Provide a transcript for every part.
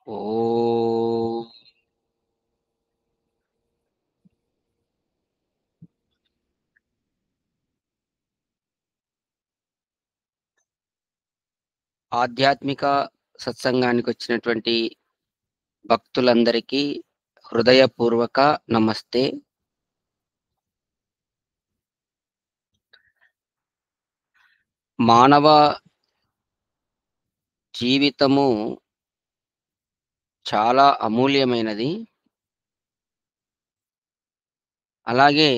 ఓం ఆధ్యాత్మిక సత్సంగానికి వచ్చినటువంటి భక్తులందరికీ హృదయపూర్వక నమస్తే. మానవ జీవితము చాలా అమూల్యమైనది. అలాగే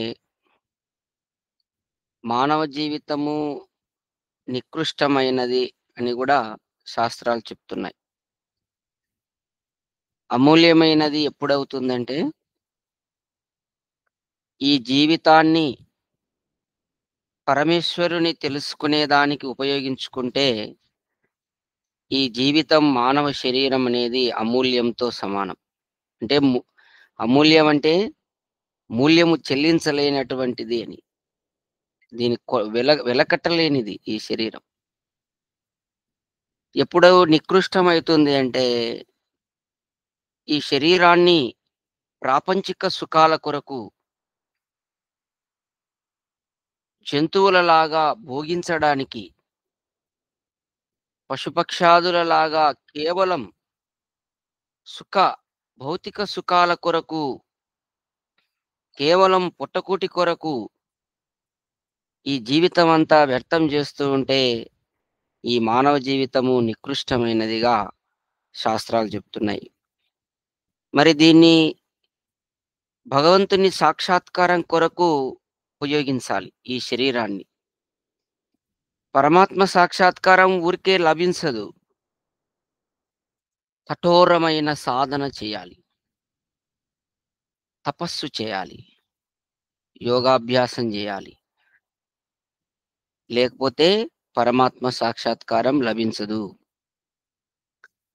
మానవ జీవితము నికృష్టమైనది అని గూడా శాస్త్రాలు చెప్తున్నాయి. అమూల్యమైనది ఎప్పుడవుతుందంటే, ఈ జీవితాన్ని పరమేశ్వరుని తెలుసుకునేదానికి ఉపయోగించుకుంటే, ఈ జీవితం మానవ శరీరం అనేది అమూల్యంతో సమానం. అంటే అమూల్యం అంటే మూల్యము చెల్లించలేనటువంటిది అని. దీని వెలకట్టలేనిది ఈ శరీరం. ఎప్పుడు నికృష్టమైతుంది అంటే, ఈ శరీరాన్ని ప్రాపంచిక సుఖాల కొరకు జంతువులలాగా భోగించడానికి, పశుపక్షాదులలాగా కేవలం సుఖ భౌతిక సుఖాల కొరకు, కేవలం పొట్టకూటి కొరకు ఈ జీవితం అంతా వ్యర్థం చేస్తూ ఉంటే, ఈ మానవ జీవితము నికృష్టమైనదిగా శాస్త్రాలు చెప్తున్నాయి. మరి దీన్ని భగవంతుని సాక్షాత్కారం కొరకు ఉపయోగించాలి ఈ శరీరాన్ని. పరమాత్మ సాక్షాత్కారం ఊరికే లభించదు. కఠోరమైన సాధన చేయాలి. తపస్సు చేయాలి. యోగాభ్యాసం చేయాలి. లేకపోతే పరమాత్మ సాక్షాత్కారం లభించదు.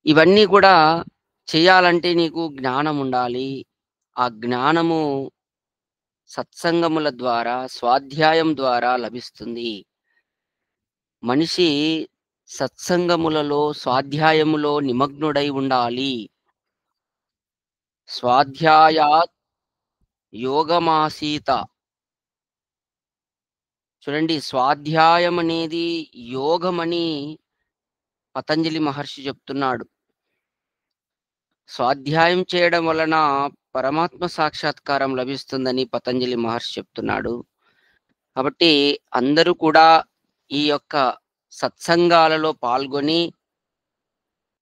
ఇవన్నీ కూడా చేయాలంటే నీకు జ్ఞానం ఉండాలి. ఆ జ్ఞానము సత్సంగముల ద్వారా, స్వాధ్యాయం ద్వారా లభిస్తుంది. మనిషి సత్సంగములలో, స్వాధ్యాయములో నిమగ్నుడై ఉండాలి. స్వాధ్యాయాత్ యోగమాసీత. చూడండి, స్వాధ్యాయం అనేది యోగమని పతంజలి మహర్షి చెప్తున్నాడు. స్వాధ్యాయం చేయడం వలన పరమాత్మ సాక్షాత్కారం లభిస్తుందని పతంజలి మహర్షి చెప్తున్నాడు. కాబట్టి అందరూ కూడా ఈ యొక్క సత్సంగాలలో పాల్గొని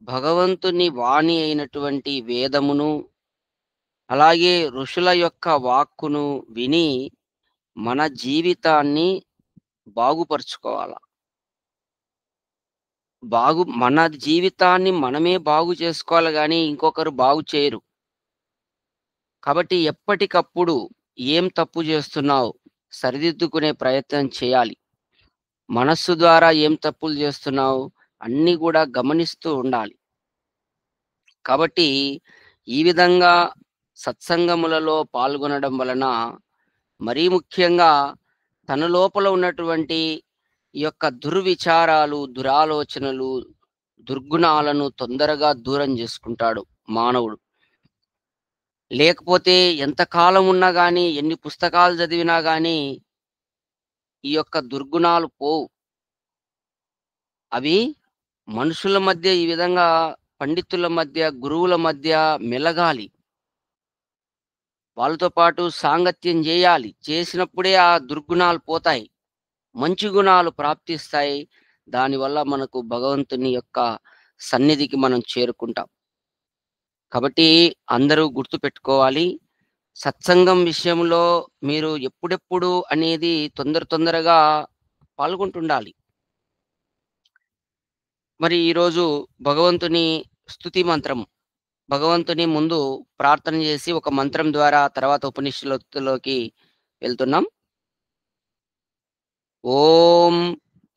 భగవంతుని వాణి అయినటువంటి వేదమును, అలాగే ఋషుల యొక్క వాక్కును విని మన జీవితాన్ని బాగుపరుచుకోవాల. మన జీవితాన్ని మనమే బాగు చేసుకోవాలి గాని ఇంకొకరు బాగు చేయరు. కాబట్టి ఎప్పటికప్పుడు ఏం తప్పు చేస్తున్నావు సరిదిద్దుకునే ప్రయత్నం చేయాలి. మనస్సు ద్వారా ఏం తప్పులు చేస్తున్నావు అన్నీ కూడా గమనిస్తూ ఉండాలి. కాబట్టి ఈ విధంగా సత్సంగములలో పాల్గొనడం వలన మరీ ముఖ్యంగా తన లోపల ఉన్నటువంటి ఈ యొక్క దుర్విచారాలు, దురాలోచనలు, దుర్గుణాలను తొందరగా దూరం చేసుకుంటాడు మానవుడు. లేకపోతే ఎంతకాలం ఉన్నా గాని, ఎన్ని పుస్తకాలు చదివినా గాని ఈ యొక్క దుర్గుణాలు పోవు. అవి మనుషుల మధ్య ఈ విధంగా పండితుల మధ్య, గురువుల మధ్య మెలగాలి. వాళ్ళతో పాటు సాంగత్యం చేయాలి. చేసినప్పుడే ఆ దుర్గుణాలు పోతాయి. మంచి గుణాలు ప్రాప్తిస్తాయి. దానివల్ల మనకు భగవంతుని యొక్క సన్నిధికి మనం చేరుకుంటాం. కాబట్టి అందరూ గుర్తుపెట్టుకోవాలి. సత్సంగం విషయంలో మీరు ఎప్పుడెప్పుడు అనేది తొందరగా పాల్గొంటుండాలి. మరి ఈరోజు భగవంతుని స్తుతి మంత్రం, భగవంతుని ముందు ప్రార్థన చేసి ఒక మంత్రం ద్వారా తర్వాత ఉపనిషత్తులోకి వెళ్తున్నాం. ఓం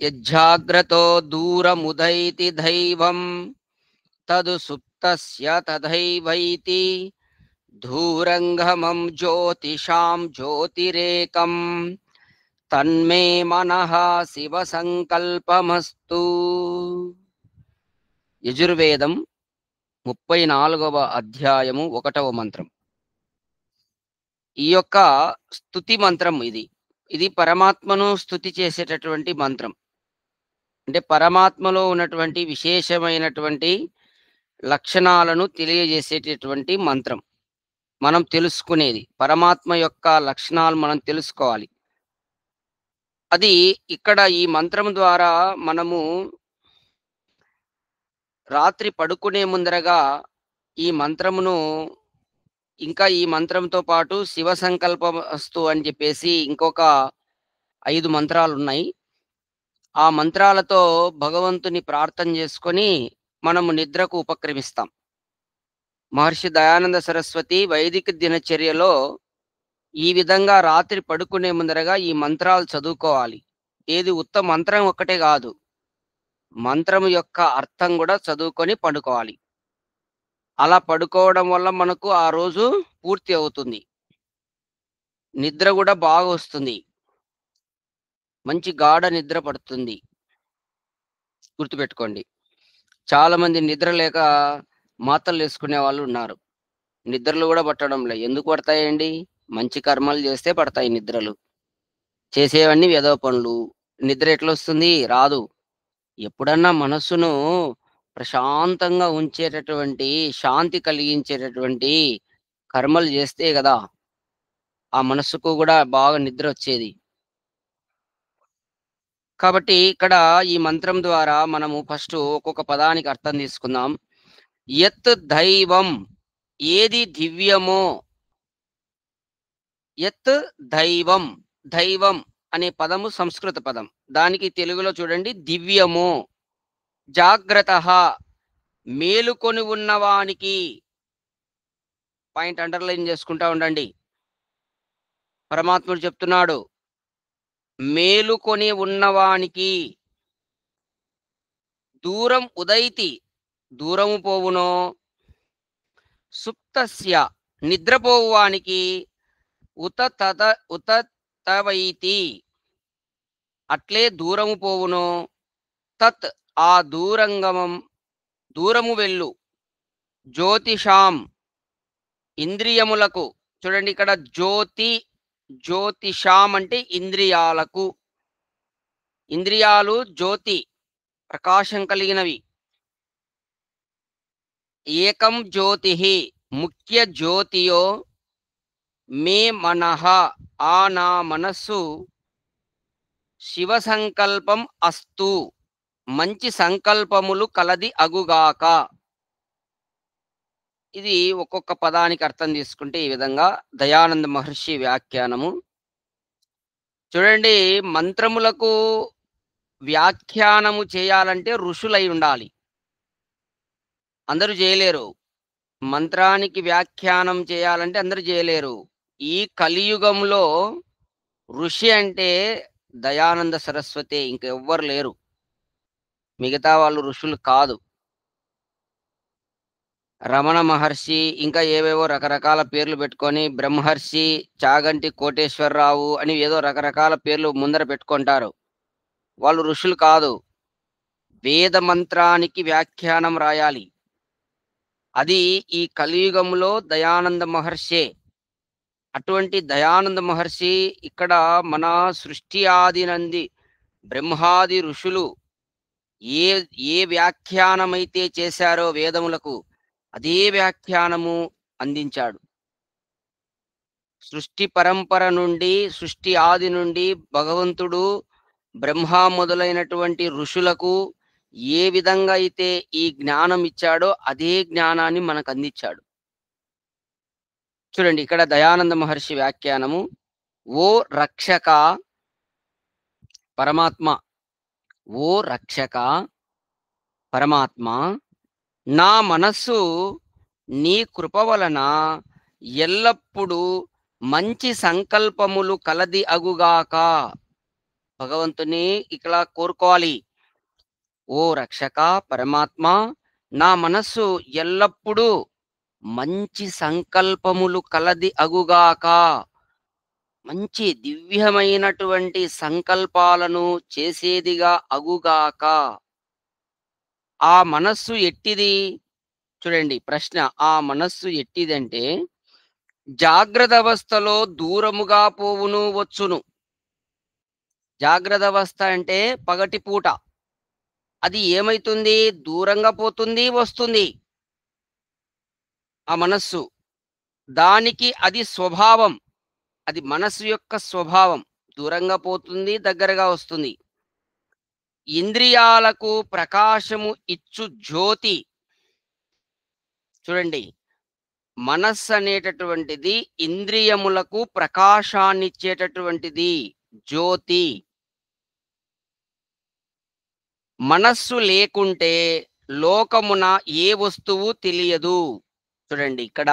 యజ్జాగ్రతో దూరముదైతి దైవం తదు సుప్తస్య తథైవైతి ధూరంగమం జ్యోతిషాం జ్యోతిరేకం తన్మే మనః శివ సంకల్పమస్తు. యజుర్వేదం 34వ అధ్యాయము 1వ మంత్రం. ఈ యొక్క స్తుతి మంత్రం ఇది. ఇది పరమాత్మను స్తుతి చేసేటటువంటి మంత్రం. అంటే పరమాత్మలో ఉన్నటువంటి విశేషమైనటువంటి లక్షణాలను తెలియజేసేటటువంటి మంత్రం. మనం తెలుసుకునేది. పరమాత్మ యొక్క లక్షణాలు మనం తెలుసుకోవాలి. అది ఇక్కడ ఈ మంత్రం ద్వారా మనము రాత్రి పడుకునే ముందరగా ఈ మంత్రమును ఇంకా ఈ మంత్రంతో పాటు శివ సంకల్పమస్తు అని చెప్పేసి ఇంకొక 5 మంత్రాలున్నాయి. ఆ మంత్రాలతో భగవంతుని ప్రార్థన చేసుకొని మనము నిద్రకు ఉపక్రమిస్తాం. మహర్షి దయానంద సరస్వతి వైదిక దినచర్యలో ఈ విధంగా రాత్రి పడుకునే ముందరగా ఈ మంత్రాలు చదువుకోవాలి. ఏది ఉత్త మంత్రం ఒక్కటే గాదు. మంత్రం యొక్క అర్థం గూడా చదువుకొని పడుకోవాలి. అలా పడుకోవడం వల్ల మనకు ఆ రోజు పూర్తి అవుతుంది. నిద్ర గూడా బాగొస్తుంది. మంచి గాఢ నిద్ర పడుతుంది. గుర్తుపెట్టుకోండి. చాలామంది నిద్ర లేక మాత్రలేసుకునే వాళ్ళున్నారు. నిద్రలు గూడా పట్టడంలే. ఎందుకు పడతాయండి? మంచి కర్మలు జేస్తే పడతాయి నిద్రలు. చేసేవన్నీ వెధవ పనులు. నిద్ర ఎట్లొస్తుంది? రాదు. ఎప్పుడన్నా మనస్సును ప్రశాంతంగా ఉంచేటటువంటి, శాంతి కలిగించేటటువంటి కర్మలు జేస్తే గదా! ఆ మనస్సుకు గూడా బాగా నిద్రొచ్చేది. కాబట్టి ఇక్కడ ఈ మంత్రం ద్వారా మనము ఫస్టు ఒక్కొక్క పదానికి అర్థం తీసుకుందాం. యత్ దైవం ఏది దివ్యమో, యత్ దైవం, దైవం అనే పదము సంస్కృత పదం. దానికి తెలుగులో చూడండి దివ్యము. జాగ్రత్తః మేలుకొని ఉన్నవానికి పాయింట్ అండర్‌లైన్ చేసుకుంటా ఉండండి. పరమాత్ముడు చెప్తున్నాడు. మేలుకొని ఉన్నవానికి దూరం ఉదైతి దూరము పోవునో, సుప్తస్య నిద్రపోవువానికి ఉత తద ఉత తవైతి అట్లే దూరము పోవునో, తత్ ఆ దూరంగమం దూరము వెళ్ళు, జ్యోతిషాం ఇంద్రియములకు చూడండి ఇక్కడ జ్యోతిషాం అంటే ఇంద్రియాలకు. ఇంద్రియాలు జ్యోతి ప్రకాశం కలిగినవి. ఏకం జ్యోతిః ముఖ్య జ్యోతియో మే మనః ఆ నా మనస్సు శివ సంకల్పం అస్తు మంచి సంకల్పములు కలది అగుగాక. ఇది ఒక్కొక్క పదానికి అర్థం తీసుకుంటే ఈ విధంగా దయానంద మహర్షి వ్యాఖ్యానము. చూడండి మంత్రములకు వ్యాఖ్యానము చేయాలంటే ఋషులై ఉండాలి. అందరూ చేయలేరు. మంత్రానికి వ్యాఖ్యానం చేయాలంటే అందరూ చేయలేరు. ఈ కలియుగంలో ఋషి అంటే దయానంద సరస్వతే. ఇంకెవ్వరు లేరు. మిగతా వాళ్ళు ఋషులు కాదు. రమణ మహర్షి ఇంకా ఏవేవో రకరకాల పేర్లు పెట్టుకొని బ్రహ్మర్షి, చాగంటి కోటేశ్వరరావు అని ఏదో రకరకాల పేర్లు ముందర పెట్టుకుంటారు. వాళ్ళు ఋషులు కాదు. వేద మంత్రానికి వ్యాఖ్యానం రాయాలి. అది ఈ కలియుగంలో దయానంద మహర్షే. అటువంటి దయానంద మహర్షి ఇక్కడ మన సృష్టి ఆది నంది బ్రహ్మాది ఋషులు ఏ ఏ వ్యాఖ్యానమైతే చేశారో వేదములకు అదే వ్యాఖ్యానము అందించాడు. సృష్టి పరంపర నుండి, సృష్టి ఆది నుండి భగవంతుడు బ్రహ్మ మొదలైనటువంటి ఋషులకు ఏ విధంగా అయితే ఈ జ్ఞానం ఇచ్చాడో అదే జ్ఞానాన్ని మనకు అందించాడు. చూడండి ఇక్కడ దయానంద మహర్షి వ్యాఖ్యానము. ఓ రక్షక పరమాత్మ, ఓ రక్షక పరమాత్మ, నా మనస్సు నీ కృప వలన ఎల్లప్పుడూ మంచి సంకల్పములు కలది అగుగాక. భగవంతుని ఇక్కడ కోరుకోవాలి. ఓ రక్షక పరమాత్మ, నా మనస్సు ఎల్లప్పుడూ మంచి సంకల్పములు కలది అగుగాక. మంచి దివ్యమైనటువంటి సంకల్పాలను చేసేదిగా అగుగాక. ఆ మనస్సు ఎట్టిది? చూడండి ప్రశ్న. ఆ మనస్సు ఎట్టిదంటే, జాగ్రత్తవస్థలో దూరముగా పోవును వచ్చును. జాగ్రత్తవస్థ అంటే పగటిపూట. అది ఏమైతుంది? దూరంగా పోతుంది, వస్తుంది ఆ మనస్సు. దానికి అది స్వభావం. అది మనస్సు యొక్క స్వభావం. దూరంగా పోతుంది, దగ్గరగా వస్తుంది. ఇంద్రియాలకు ప్రకాశము ఇచ్చు జ్యోతి. చూడండి. మనస్సనేటటువంటిది ఇంద్రియములకు ప్రకాశాన్నిచ్చేటటువంటిది. జ్యోతి. మనస్సు లేకుంటే లోకమున ఏ వస్తువు తెలియదు. చూడండి ఇక్కడ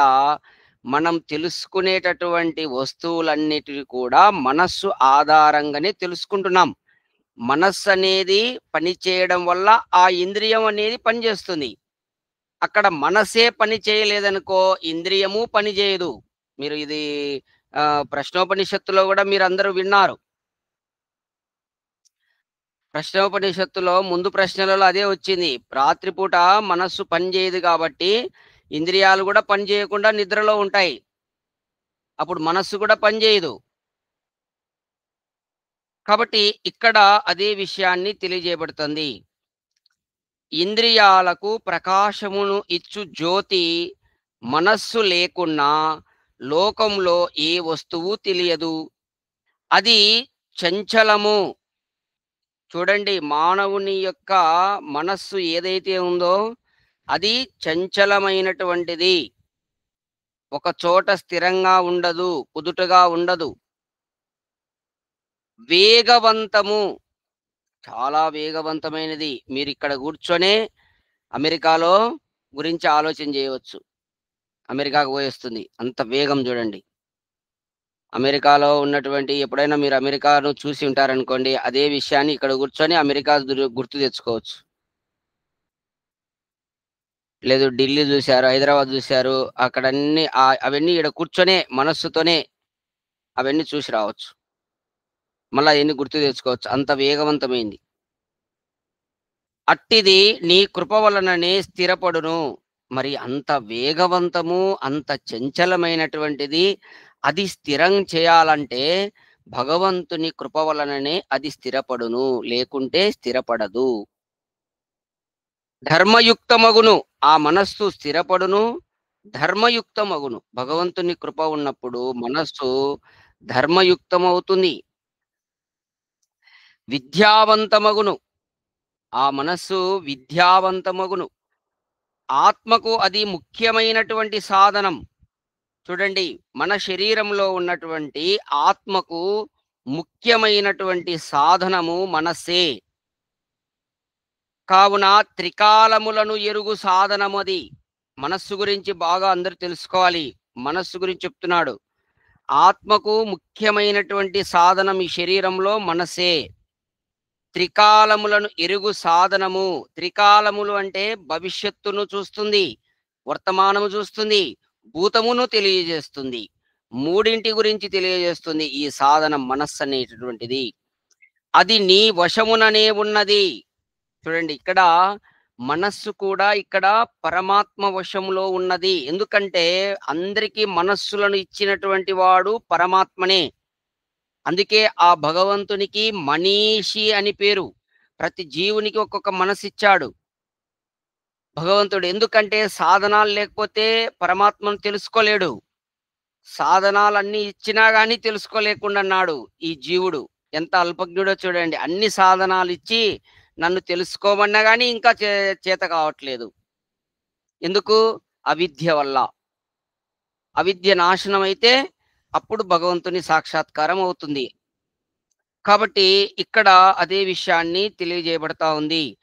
మనం తెలుసుకునేటటువంటి వస్తువులన్నిటివి కూడా మనస్సు ఆధారంగానే తెలుసుకుంటున్నాం. మనస్సనేది పని చేయడం వల్ల ఆ ఇంద్రియం అనేది పనిచేస్తుంది. అక్కడ మనసే పని చేయలేదనుకో, ఇంద్రియము పని చేయదు. మీరు ఇది ప్రశ్నోపనిషత్తులో గూడా మీరందరూ విన్నారు. ప్రశ్నోపనిషత్తులో ముందు ప్రశ్నలలో అదే వచ్చింది. రాత్రిపూట మనస్సు పని చేయదు గాబట్టి, ఇంద్రియాలు గూడా పని చేయకుండా నిద్రలో ఉంటాయి. అప్పుడు మనస్సు గూడా పని చేయదు. కాబట్టి ఇక్కడ అదే విషయాన్ని తెలియజేయబడుతుంది. ఇంద్రియాలకు ప్రకాశమును ఇచ్చు జ్యోతి మనస్సు లేకున్నా లోకంలో ఏ వస్తువు తెలియదు. అది చంచలము. చూడండి మానవుని యొక్క మనస్సు ఏదైతే ఉందో అది చంచలమైనటువంటిది. ఒక చోట స్థిరంగా ఉండదు, కుదుటగా ఉండదు. వేగవంతము. చాలా వేగవంతమైనది. మీరిక్కడ కూర్చొనే అమెరికాలో గురించి ఆలోచన చేయవచ్చు. అమెరికాకు పోయొస్తుంది. అంత వేగం చూడండి. అమెరికాలో ఉన్నటువంటి ఎప్పుడైనా మీరు అమెరికాను చూసి ఉంటారనుకోండి. అదే విషయాన్ని ఇక్కడ కూర్చొని అమెరికా గుర్తు తెచ్చుకోవచ్చు. లేదు ఢిల్లీ జూసారు, హైదరాబాద్ జూసారు. అక్కడన్నీ అవన్నీ ఈడ కూర్చొనే మనస్సుతోనే అవన్నీ చూసి రావచ్చు. మళ్ళా అయన్నీ గుర్తు తెచ్చుకోవచ్చు. అంత వేగవంతమైంది. అట్టిది నీ కృప వలననే స్థిరపడును. మరి అంత వేగవంతము, అంత చంచలమైనటువంటిది అది స్థిరం చేయాలంటే భగవంతుని కృప వలననే అది స్థిరపడును. లేకుంటే స్థిరపడదు. ధర్మయుక్తమగును. ఆ మనస్సు స్థిరపడును. ధర్మయుక్తమగును. భగవంతుని కృప ఉన్నప్పుడు మనస్సు ధర్మయుక్తమవుతుంది. విద్యావంతమగును. ఆ మనస్సు విద్యావంతమగును. ఆత్మకు అది ముఖ్యమైనటువంటి సాధనం. చూడండి మన శరీరంలో ఉన్నటువంటి ఆత్మకు ముఖ్యమైనటువంటి సాధనము మనస్సే. కావున త్రికాలములను ఎరుగు సాధనమది. మనస్సు గురించి బాగా అందరూ తెలుసుకోవాలి. మనస్సు గురించి చెప్తున్నాడు. ఆత్మకు ముఖ్యమైనటువంటి సాధనం ఈ శరీరంలో మనసే. త్రికాలములను ఎరుగు సాధనము. త్రికాలములు అంటే భవిష్యత్తును చూస్తుంది, వర్తమానము చూస్తుంది, భూతమును తెలియజేస్తుంది. మూడింటి గురించి తెలియజేస్తుంది ఈ సాధనం మనస్సు అనేటటువంటిది. అది నీ వశముననే ఉన్నది. చూడండి ఇక్కడ మనస్సు కూడా ఇక్కడ పరమాత్మ వశంలో ఉన్నది. ఎందుకంటే అందరికీ మనస్సులను ఇచ్చినటువంటి వాడు పరమాత్మనే. అందుకే ఆ భగవంతునికి మనీషి అని పేరు. ప్రతి జీవునికి ఒక్కొక్క మనసిచ్చాడు భగవంతుడు. ఎందుకంటే సాధనాలు లేకపోతే పరమాత్మను తెలుసుకోలేడు. సాధనాలన్నీ ఇచ్చినా గాని తెలుసుకోలేకుండాన్నాడు ఈ జీవుడు. ఎంత అల్పజ్ఞుడో చూడండి. అన్ని సాధనాలిచ్చి నన్ను తెలుసుకోమన్నా గాని ఇంకా చేత కావట్లేదు. ఎందుకు? అవిద్య వల్ల. అవిద్య నాశనం అయితే అప్పుడు భగవంతుని సాక్షాత్కారం అవుతుంది. కాబట్టి ఇక్కడ అదే విషయాన్ని తెలియజేయబడతా ఉంది.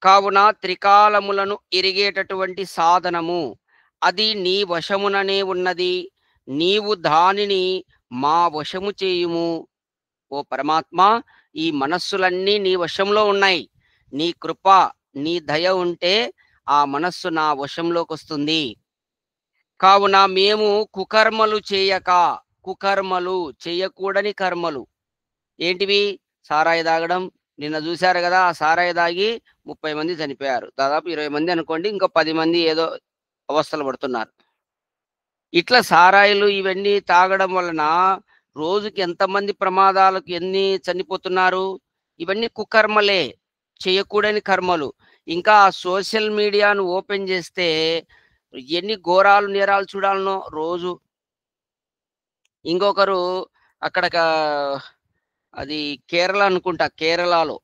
కావున త్రికాలములను ఎరిగేటటువంటి సాధనము అది నీ వశముననే ఉన్నది. నీవు దానిని మా వశము చేయుము. ఓ పరమాత్మ ఈ మనస్సులన్నీ నీ వశంలో ఉన్నాయి. నీ కృప, నీ దయ ఉంటే ఆ మనస్సు నా వశంలోకొస్తుంది. కావున మేము కుకర్మలు చేయక, కుకర్మలు చేయకూడని కర్మలు ఏంటివి? సారాయి తాగడం, నిన్న చూసారు గదా! ఆ సారాయి తాగి 30 మంది చనిపోయారు. దాదాపు 20 మంది అనుకోండి. ఇంకో 10 మంది ఏదో అవస్థలు పడుతున్నారు. ఇట్లా సారాయిలు ఇవన్నీ తాగడం వలన రోజుకి ఎంతమంది ప్రమాదాలకు ఎన్ని చనిపోతున్నారు? ఇవన్నీ కుకర్మలే. చేయకూడని కర్మలు. ఇంకా సోషల్ మీడియాను ఓపెన్ చేస్తే ఎన్ని ఘోరాలు, నేరాలు చూడాలనో రోజు. ఇంకొకరు అక్కడక అది కేరళ అనుకుంటా. కేరళలో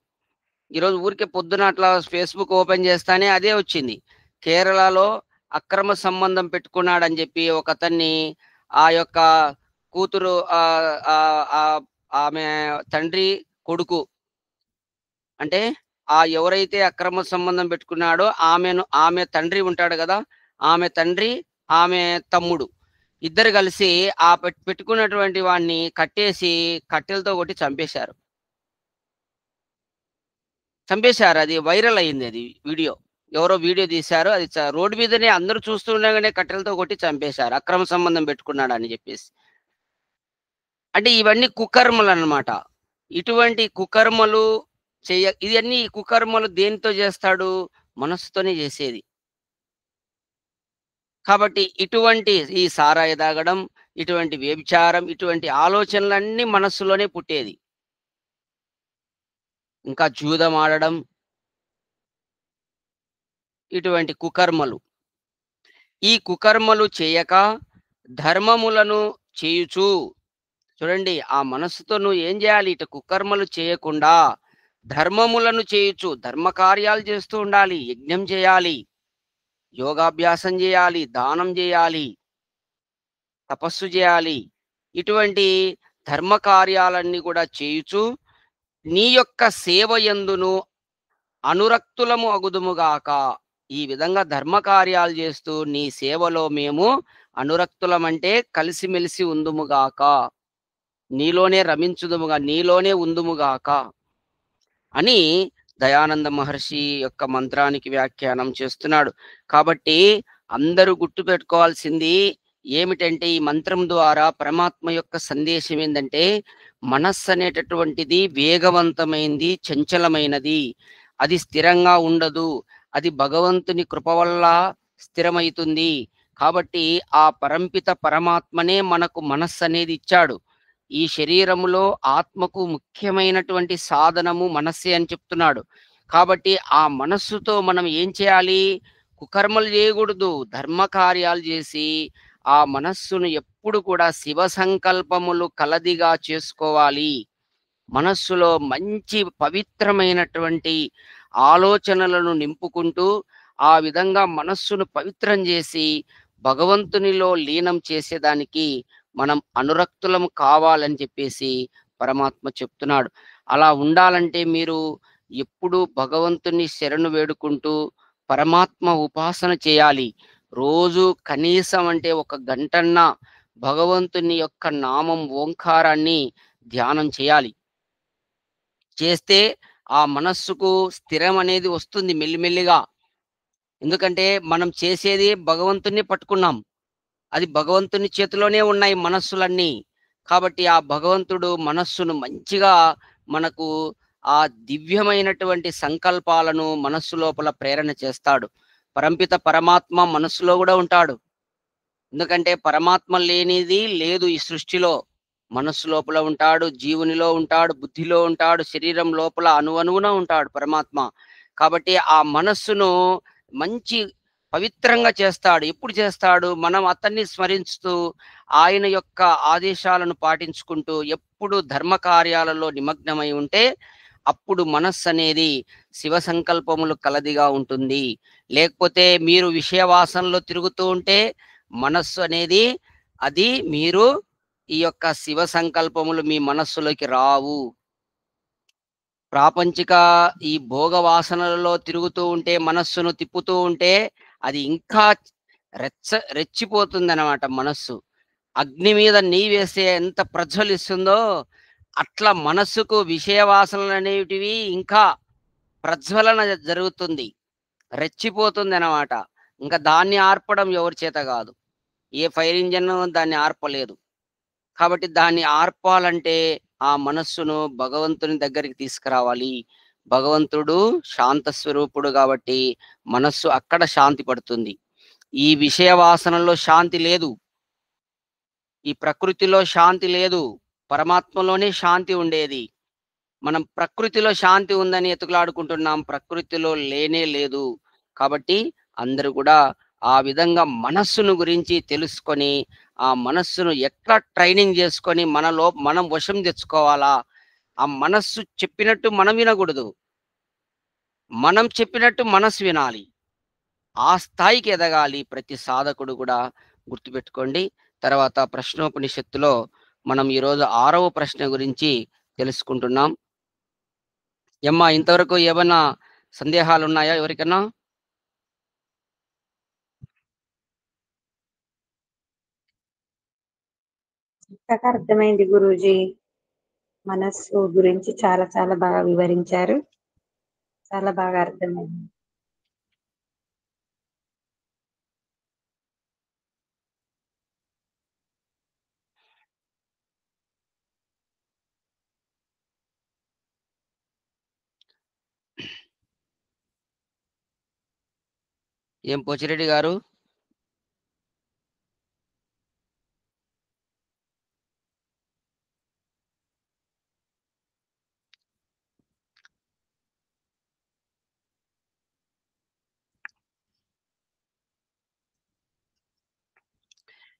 ఈరోజు ఊరికే పొద్దున అట్లా ఫేస్‌బుక్ ఓపెన్ చేస్తానే అదే వచ్చింది. కేరళలో అక్రమ సంబంధం పెట్టుకున్నాడని జెప్పి ఒకతన్ని ఆ యొక్క కూతురు ఆమె తండ్రి, కొడుకు అంటే ఎవరైతే అక్రమ సంబంధం పెట్టుకున్నాడో ఆమె తండ్రి ఉంటాడు గదా! ఆమె తండ్రి, ఆమె తమ్ముడు ఇద్దరు కలిసి ఆ పెట్టుకున్నటువంటి వాడిని కట్టేసి కట్టెలతో కొట్టి చంపేశారు. చంపేశారు. అది వైరల్ అయిందది వీడియో. ఎవరో వీడియో తీశారు. అది రోడ్డు మీదనే అందరూ చూస్తుండగానే కట్టెలతో కొట్టి చంపేశారు. అక్రమ సంబంధం పెట్టుకున్నాడని జెప్పేసి. అంటే ఇవన్నీ కుకర్మలనమాట. ఇటువంటి కుకర్మలు ఇయన్నీ కుకర్మలు దేనితో జేస్తాడు? మనస్సుతోనే జేసేది. కాబట్టి ఇటువంటి ఈ సారాయి తాగడం, ఇటువంటి వ్యభిచారం, ఇటువంటి ఆలోచనలన్నీ మనస్సులోనే పుట్టేది. ఇంకా జూదమాడడం, ఇటువంటి కుకర్మలు. ఈ కుకర్మలు చేయక ధర్మములను చేయుచు చూడండి ఆ మనస్సుతో నువ్వు ఏం చేయాలి ఇటు కుకర్మలు చేయకుండా ధర్మములను చేయుచు ధర్మ కార్యాలు చేస్తూ ఉండాలి యజ్ఞం చేయాలి యోగాభ్యాసం చేయాలి దానం చేయాలి తపస్సు చేయాలి ఇటువంటి ధర్మ కార్యాలన్నీ కూడా చేయుచు నీ యొక్క సేవ యందును అనురక్తులము అగుదుముగాక ఈ విధంగా ధర్మ కార్యాలు చేస్తూ నీ సేవలో మేము అనురక్తులమంటే కలిసిమెలిసి ఉందుముగాక నీలోనే రమించుదుముగా నీలోనే ఉందుముగాక అని దయానంద మహర్షి యొక్క మంత్రానికి వ్యాఖ్యానం చేస్తున్నాడు. కాబట్టి అందరూ గుర్తుపెట్టుకోవాల్సింది ఏమిటంటే ఈ మంత్రం ద్వారా పరమాత్మ యొక్క సందేశం ఏందంటే మనస్సు అనేటటువంటిది వేగవంతమైంది, చంచలమైనది. అది స్థిరంగా ఉండదు. అది భగవంతుని కృప వల్ల స్థిరమైతుంది. కాబట్టి ఆ పరంపిత పరమాత్మనే మనకు మనస్సు అనేది ఇచ్చాడు. ఈ శరీరములో ఆత్మకు ముఖ్యమైనటువంటి సాధనము మనస్సే అని చెప్తున్నాడు. కాబట్టి ఆ మనస్సుతో మనం ఏం చేయాలి? కుకర్మలు చేయకూడదు. ధర్మ కార్యాలు చేసి ఆ మనస్సును ఎప్పుడు కూడా శివ సంకల్పములు కలదిగా చేసుకోవాలి. మనస్సులో మంచి పవిత్రమైనటువంటి ఆలోచనలను నింపుకుంటూ ఆ విధంగా మనస్సును పవిత్రం చేసి భగవంతునిలో లీనం చేసేదానికి మనం అనురక్తులం కావాలని చెప్పేసి పరమాత్మ చెప్తున్నాడు. అలా ఉండాలంటే మీరు ఎప్పుడూ భగవంతుని శరణు వేడుకుంటూ పరమాత్మ ఉపాసన చేయాలి. రోజు కనీసం అంటే ఒక గంటన్నా భగవంతుని యొక్క నామం ఓంకారాన్ని ధ్యానం చేయాలి. చేస్తే ఆ మనస్సుకు స్థిరం అనేది వస్తుంది మెల్లిమెల్లిగా. ఎందుకంటే మనం చేసేది భగవంతుడిని పట్టుకున్నాం. అది భగవంతుని చేతిలోనే ఉన్నాయి మనస్సులన్నీ. కాబట్టి ఆ భగవంతుడు మనస్సును మంచిగా మనకు ఆ దివ్యమైనటువంటి సంకల్పాలను మనస్సు లోపల ప్రేరణ చేస్తాడు. పరంపిత పరమాత్మ మనస్సులో గూడా ఉంటాడు. ఎందుకంటే పరమాత్మ లేనిది లేదు ఈ సృష్టిలో. మనస్సు లోపల ఉంటాడు, జీవునిలో ఉంటాడు, బుద్ధిలో ఉంటాడు, శరీరం లోపల అణువణువున ఉంటాడు పరమాత్మ. కాబట్టి ఆ మనస్సును మంచి పవిత్రంగా చేస్తాడు. ఎప్పుడు చేస్తాడు? మనం అతన్ని స్మరిస్తూ, ఆయన యొక్క ఆదేశాలను పాటించుకుంటూ, ఎప్పుడు ధర్మ కార్యాలలో నిమగ్నమై ఉంటే, అప్పుడు మనస్సనేది శివ సంకల్పములు కలదిగా ఉంటుంది. లేకపోతే మీరు విషయ వాసనలో తిరుగుతూ ఉంటే, మనస్సు అనేది అది మీరు ఈ యొక్క శివ సంకల్పములు మీ మనస్సులోకి రావు. ప్రాపంచిక ఈ భోగ వాసనలలో తిరుగుతూ ఉంటే, మనస్సును తిప్పుతూ ఉంటే, అది ఇంకా రెచ్చిపోతుందనమాట మనస్సు. అగ్ని మీద నెయ్యి వేస్తే ఎంత ప్రజ్వలిస్తుందో, అట్లా మనస్సుకు విషయ వాసనలనేటివి ఇంకా ప్రజ్వలన జరుగుతుంది. రెచ్చిపోతుందనమాట. ఇంకా దాన్ని ఆర్పడం ఎవరి చేత గాదు. ఏ ఫైర్ ఇంజిన్ దాన్ని ఆర్పలేదు. కాబట్టి దాన్ని ఆర్పాలంటే ఆ మనస్సును భగవంతుని దగ్గరికి తీసుకురావాలి. భగవంతుడు శాంత స్వరూపుడు కాబట్టి మనస్సు అక్కడ శాంతి పడుతుంది. ఈ విషయ వాసనలో శాంతి లేదు. ఈ ప్రకృతిలో శాంతి లేదు. పరమాత్మలోనే శాంతి ఉండేది. మనం ప్రకృతిలో శాంతి ఉందని ఎతుకులాడుకుంటున్నాం. ప్రకృతిలో లేనే లేదు. కాబట్టి అందరూ కూడా ఆ విధంగా మనస్సును గురించి తెలుసుకొని, ఆ మనస్సును ఎట్లా ట్రైనింగ్ చేసుకొని మనం వశం తెచ్చుకోవాలా? ఆ మనస్సు చెప్పినట్టు మనం వినకూడదు. మనం చెప్పినట్టు మనస్సు వినాలి. ఆ స్థాయికి ఎదగాలి ప్రతి సాధకుడు కూడా గుర్తుపెట్టుకోండి. తర్వాత ప్రశ్నోపనిషత్తులో మనం ఈరోజు 6వ ప్రశ్న గురించి తెలుసుకుంటున్నాం. ఏమ్మా ఇంతవరకు ఏమన్నా సందేహాలున్నాయా ఎవరికన్నా? చక్కగా అర్థమైంది గురూజీ. మనస్సు గురించి చాలా చాలా బాగా వివరించారు. చాలా బాగా అర్థమైంది. ఏం పోచిరెడ్డి గారు?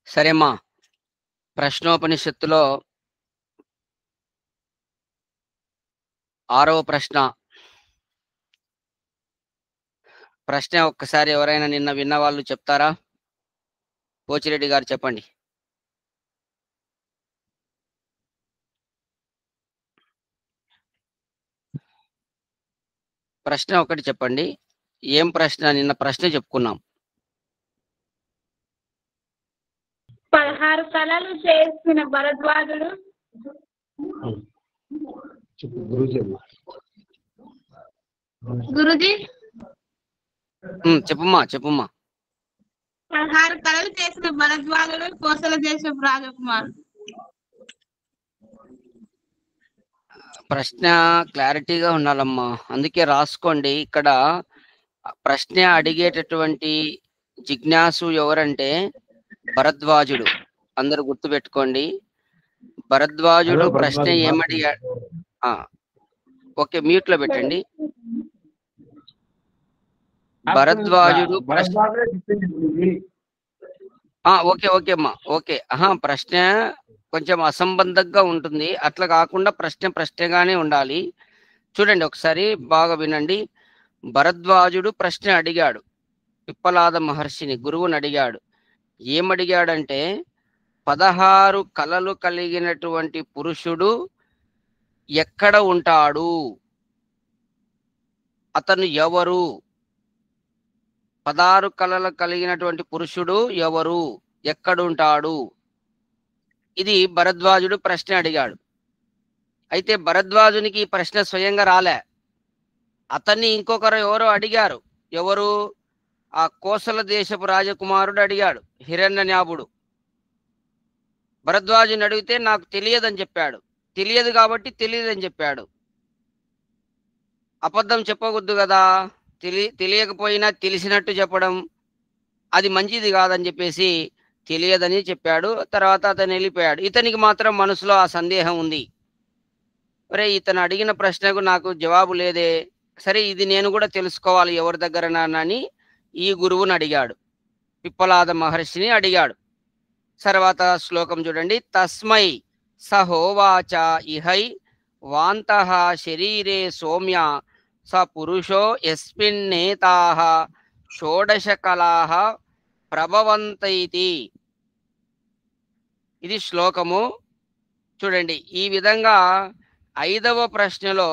సరేమ్మా. ప్రశ్నోపనిషత్తులో 6వ ప్రశ్న. ప్రశ్న ఒక్కసారి ఎవరైనా నిన్న విన్న వాళ్ళు చెప్తారా? పోచిరెడ్డి గారు చెప్పండి. ప్రశ్న ఒకటి చెప్పండి. ఏం ప్రశ్న? నిన్న ప్రశ్న చెప్పుకున్నాం. 16 కళలు చేసిన భరద్వాజుడు గురుజీ చెప్పుమ్మా చెప్పుమ్మా. 16 కళలు చేసిన భరద్వాజుడు కోసల దేశపు రాజకుమారుడు. ప్రశ్న క్లారిటీగా ఉండాలమ్మా. అందుకే రాసుకోండి. ఇక్కడ ప్రశ్న అడిగేటటువంటి జిజ్ఞాసు ఎవరంటే భరద్వాజుడు. అందరూ గుర్తుపెట్టుకోండి. భరద్వాజుడు ప్రశ్న ఏమడిగాడు? ఓకే, మ్యూట్ లో పెట్టండి. భరద్వాజుడు ఓకే ఓకే అమ్మా ఓకే. ప్రశ్న కొంచెం అసంబంధంగా ఉంటుంది. అట్లా కాకుండా ప్రశ్న ప్రశ్నగానే ఉండాలి. చూడండి ఒకసారి బాగా వినండి. భరద్వాజుడు ప్రశ్న అడిగాడు. పిప్పలాద మహర్షిని, గురువుని అడిగాడు. ఏమడిగాడంటే 16 కళలు కలిగినటువంటి పురుషుడు ఎక్కడ ఉంటాడు? అతను ఎవరు? 16 కళలు కలిగినటువంటి పురుషుడు ఎవరు? ఎక్కడుంటాడు? ఇది భరద్వాజుడు ప్రశ్న అడిగాడు. అయితే భరద్వాజునికి ఈ ప్రశ్న స్వయంగా రాలే. అతన్ని ఇంకొకరు ఎవరో అడిగారు. ఎవరు? ఆ కోసల దేశపు రాజకుమారుడు అడిగాడు, హిరణ్యనాభుడు. భరద్వాజుని అడిగితే నాకు తెలియదని చెప్పాడు. తెలియదు కాబట్టి తెలియదని చెప్పాడు. అబద్ధం చెప్పకూడదు కదా. తెలియకపోయినా తెలిసినట్టు చెప్పడం అది మంచిది కాదని చెప్పేసి తెలియదని చెప్పాడు. తర్వాత అతను వెళ్ళిపోయాడు. ఇతనికి మాత్రం మనసులో ఆ సందేహం ఉంది. ఒరే, ఇతను అడిగిన ప్రశ్నకు నాకు జవాబు లేదే, సరే ఇది నేను కూడా తెలుసుకోవాలి ఎవరి దగ్గరనని ఈ గురువుని అడిగాడు. పిప్పలాద మహర్షిని అడిగాడు. తర్వాత శ్లోకం చూడండి. తస్మై సహోవాచ ఇహై వాంతః శరీరే సౌమ్య స పురుషో యస్మిన్నేతాః షోడశ కళాః ప్రభవంతైతి. ఇది శ్లోకము. చూడండి, ఈ విధంగా 5వ ప్రశ్నలో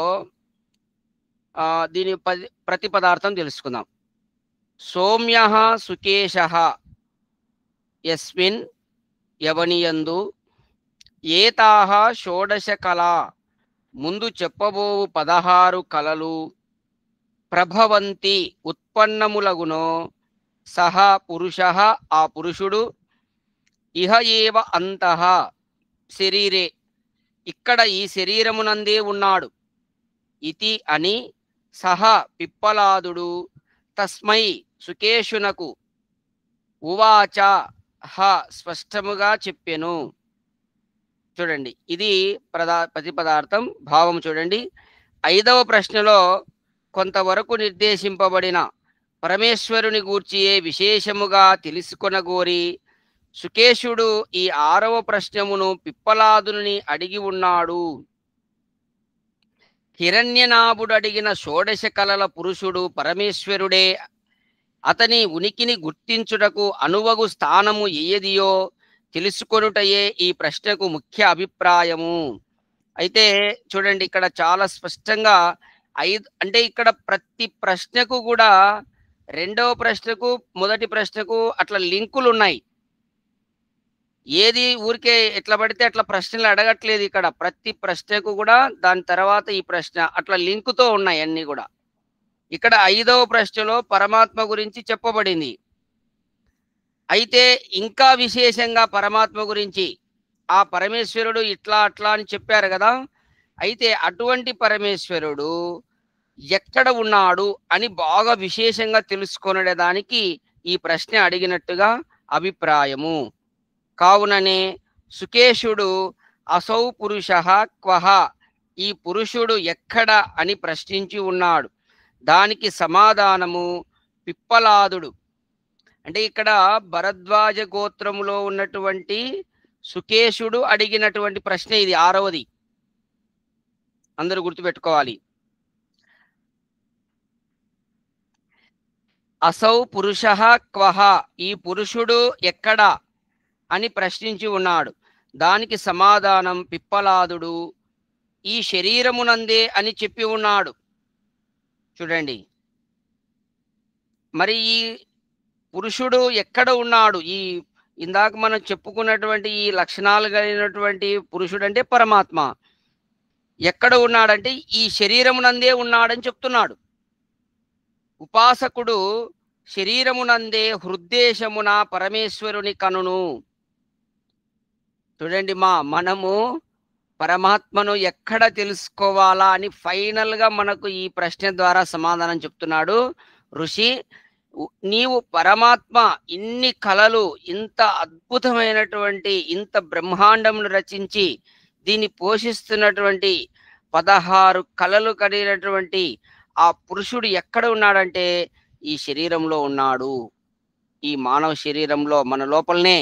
దీని ప్రతిపదార్థం తెలుసుకుందాం. సౌమ్యః సుకేశః యస్మిన్ యవనియందు ఏతాః షోడశ కళా ముందు చెప్పబోవు 16 కళలు ప్రభవంతి ఉత్పన్నములగునో సహ పురుషః ఆ పురుషుడు ఇహ ఏవ అంతః శరీరే ఇక్కడ ఈ శరీరమునందే ఉన్నాడు. ఇతి అని సహ పిప్పలాదుడు తస్మై సుకేషునకు ఉవాచ స్పష్టముగా చెప్పెను. చూడండి, ఇది ప్రతిపదార్థం. భావం చూడండి. 5వ ప్రశ్నలో కొంతవరకు నిర్దేశింపబడిన పరమేశ్వరుని గూర్చి విశేషముగా తెలుసుకొనగోరి సుకేషుడు ఈ 6వ ప్రశ్నమును పిప్పలాదుని అడిగి ఉన్నాడు. హిరణ్యనాభుడు అడిగిన షోడశ కళల పురుషుడు పరమేశ్వరుడే. అతని ఉనికిని గుర్తించుటకు అనువగు స్థానము ఏదియో తెలుసుకొనుటయే ఈ ప్రశ్నకు ముఖ్య అభిప్రాయము. అయితే చూడండి, ఇక్కడ చాలా స్పష్టంగా అంటే ఇక్కడ ప్రతి ప్రశ్నకు కూడా 2వ ప్రశ్నకు మొదటి ప్రశ్నకు అట్లా లింకులు ఉన్నాయి. ఏది ఊరికే ఎట్లా పడితే అట్లా ప్రశ్నలు అడగట్లేదు. ఇక్కడ ప్రతి ప్రశ్నకు కూడా దాని తర్వాత ఈ ప్రశ్న అట్లా లింకుతో ఉన్నాయి అన్ని కూడా. ఇక్కడ 5వ ప్రశ్నలో పరమాత్మ గురించి చెప్పబడింది. అయితే ఇంకా విశేషంగా పరమాత్మ గురించి ఆ పరమేశ్వరుడు ఇట్లా అట్లా అని చెప్పారు కదా. అయితే అటువంటి పరమేశ్వరుడు ఎక్కడ ఉన్నాడు అని బాగా విశేషంగా తెలుసుకొనడానికి ఈ ప్రశ్న అడిగినట్టుగా అభిప్రాయము. కావుననే సుకేషుడు అసౌ పురుష క్వహ, ఈ పురుషుడు ఎక్కడ అని ప్రశ్నించి ఉన్నాడు. దానికి సమాధానము పిప్పలాదుడు. అంటే ఇక్కడ భరద్వాజ గోత్రములో ఉన్నటువంటి సుకేషుడు అడిగినటువంటి ప్రశ్న ఇది 6వది. అందరూ గుర్తుపెట్టుకోవాలి. అసౌ పురుష క్వహ, ఈ పురుషుడు ఎక్కడ అని ప్రశ్నించి ఉన్నాడు. దానికి సమాధానం పిప్పలాదుడు ఈ శరీరమునందే అని చెప్పి ఉన్నాడు. చూడండి, మరి ఈ పురుషుడు ఎక్కడ ఉన్నాడు? ఈ ఇందాక మనం చెప్పుకున్నటువంటి ఈ లక్షణాలు కలిగినటువంటి పురుషుడు అంటే పరమాత్మ ఎక్కడ ఉన్నాడంటే ఈ శరీరమునందే ఉన్నాడని చెప్తున్నాడు. ఉపాసకుడు శరీరమునందే హృద్దేశమున పరమేశ్వరుని కనును. చూడండి, మనము పరమాత్మను ఎక్కడ తెలుసుకోవాలా అని ఫైనల్గా మనకు ఈ ప్రశ్న ద్వారా సమాధానం చెప్తున్నాడు ఋషి. నీవు పరమాత్మ ఇన్ని కళలు, ఇంత అద్భుతమైనటువంటి ఇంత బ్రహ్మాండమును రచించి దీన్ని పోషిస్తున్నటువంటి 16 కళలు కలిగినటువంటి ఆ పురుషుడు ఎక్కడ ఉన్నాడంటే ఈ శరీరంలో ఉన్నాడు. ఈ మానవ శరీరంలో మన లోపలనే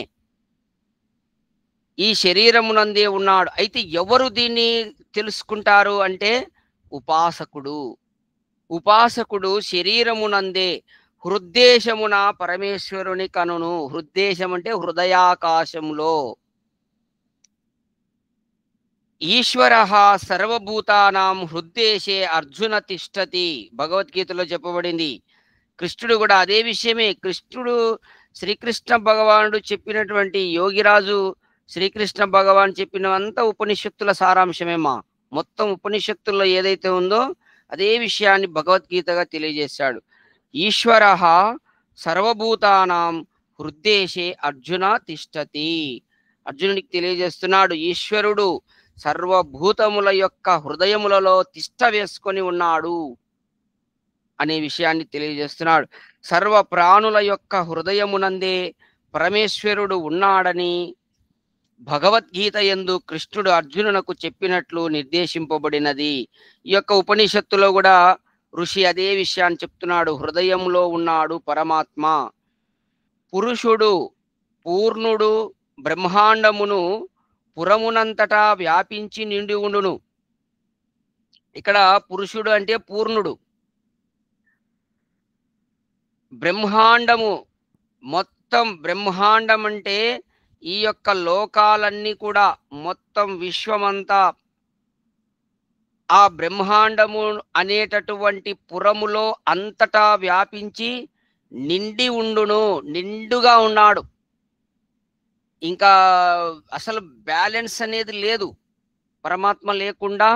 ఈ శరీరమునందే ఉన్నాడు. అయితే ఎవరు దీన్ని తెలుసుకుంటారు అంటే ఉపాసకుడు. ఉపాసకుడు శరీరమునందే హృద్దేశమున పరమేశ్వరుని కనును. హృద్దేశం అంటే హృదయాకాశంలో. ఈశ్వర సర్వభూతానాం హృద్దేశే అర్జున తిష్టతి, భగవద్గీతలో చెప్పబడింది. కృష్ణుడు కూడా అదే విషయమే. కృష్ణుడు శ్రీకృష్ణ భగవానుడు చెప్పినటువంటి యోగిరాజు శ్రీకృష్ణ భగవాన్ చెప్పినంత ఉపనిషత్తుల సారాంశమేమా. మొత్తం ఉపనిషత్తుల్లో ఏదైతే ఉందో అదే విషయాన్ని భగవద్గీతగా తెలియజేశాడు. ఈశ్వర సర్వభూతానాం హృద్దేశే అర్జున తిష్టతి. అర్జునుడికి తెలియజేస్తున్నాడు, ఈశ్వరుడు సర్వభూతముల యొక్క హృదయములలో తిష్ట వేసుకొని ఉన్నాడు అనే విషయాన్ని తెలియజేస్తున్నాడు. సర్వ ప్రాణుల యొక్క హృదయమునందే పరమేశ్వరుడు ఉన్నాడని భగవద్గీత యందు కృష్ణుడు అర్జునునకు చెప్పినట్లు నిర్దేశింపబడినది. ఈ యొక్క ఉపనిషత్తులో కూడా ఋషి అదే విషయాన్ని చెప్తున్నాడు. హృదయంలో ఉన్నాడు పరమాత్మ. పురుషుడు పూర్ణుడు బ్రహ్మాండమును పురమునంతటా వ్యాపించి నిండి ఉండును. ఇక్కడ పురుషుడు అంటే పూర్ణుడు. బ్రహ్మాండము మొత్తం, బ్రహ్మాండం అంటే ఈ యొక్క లోకాలన్నీ కూడా మొత్తం విశ్వమంతా ఆ బ్రహ్మాండము అనేటటువంటి పురములో అంతటా వ్యాపించి నిండి ఉండును. నిండుగా ఉన్నాడు. ఇంకా అసలు బ్యాలెన్స్ అనేది లేదు. పరమాత్మ లేకుండా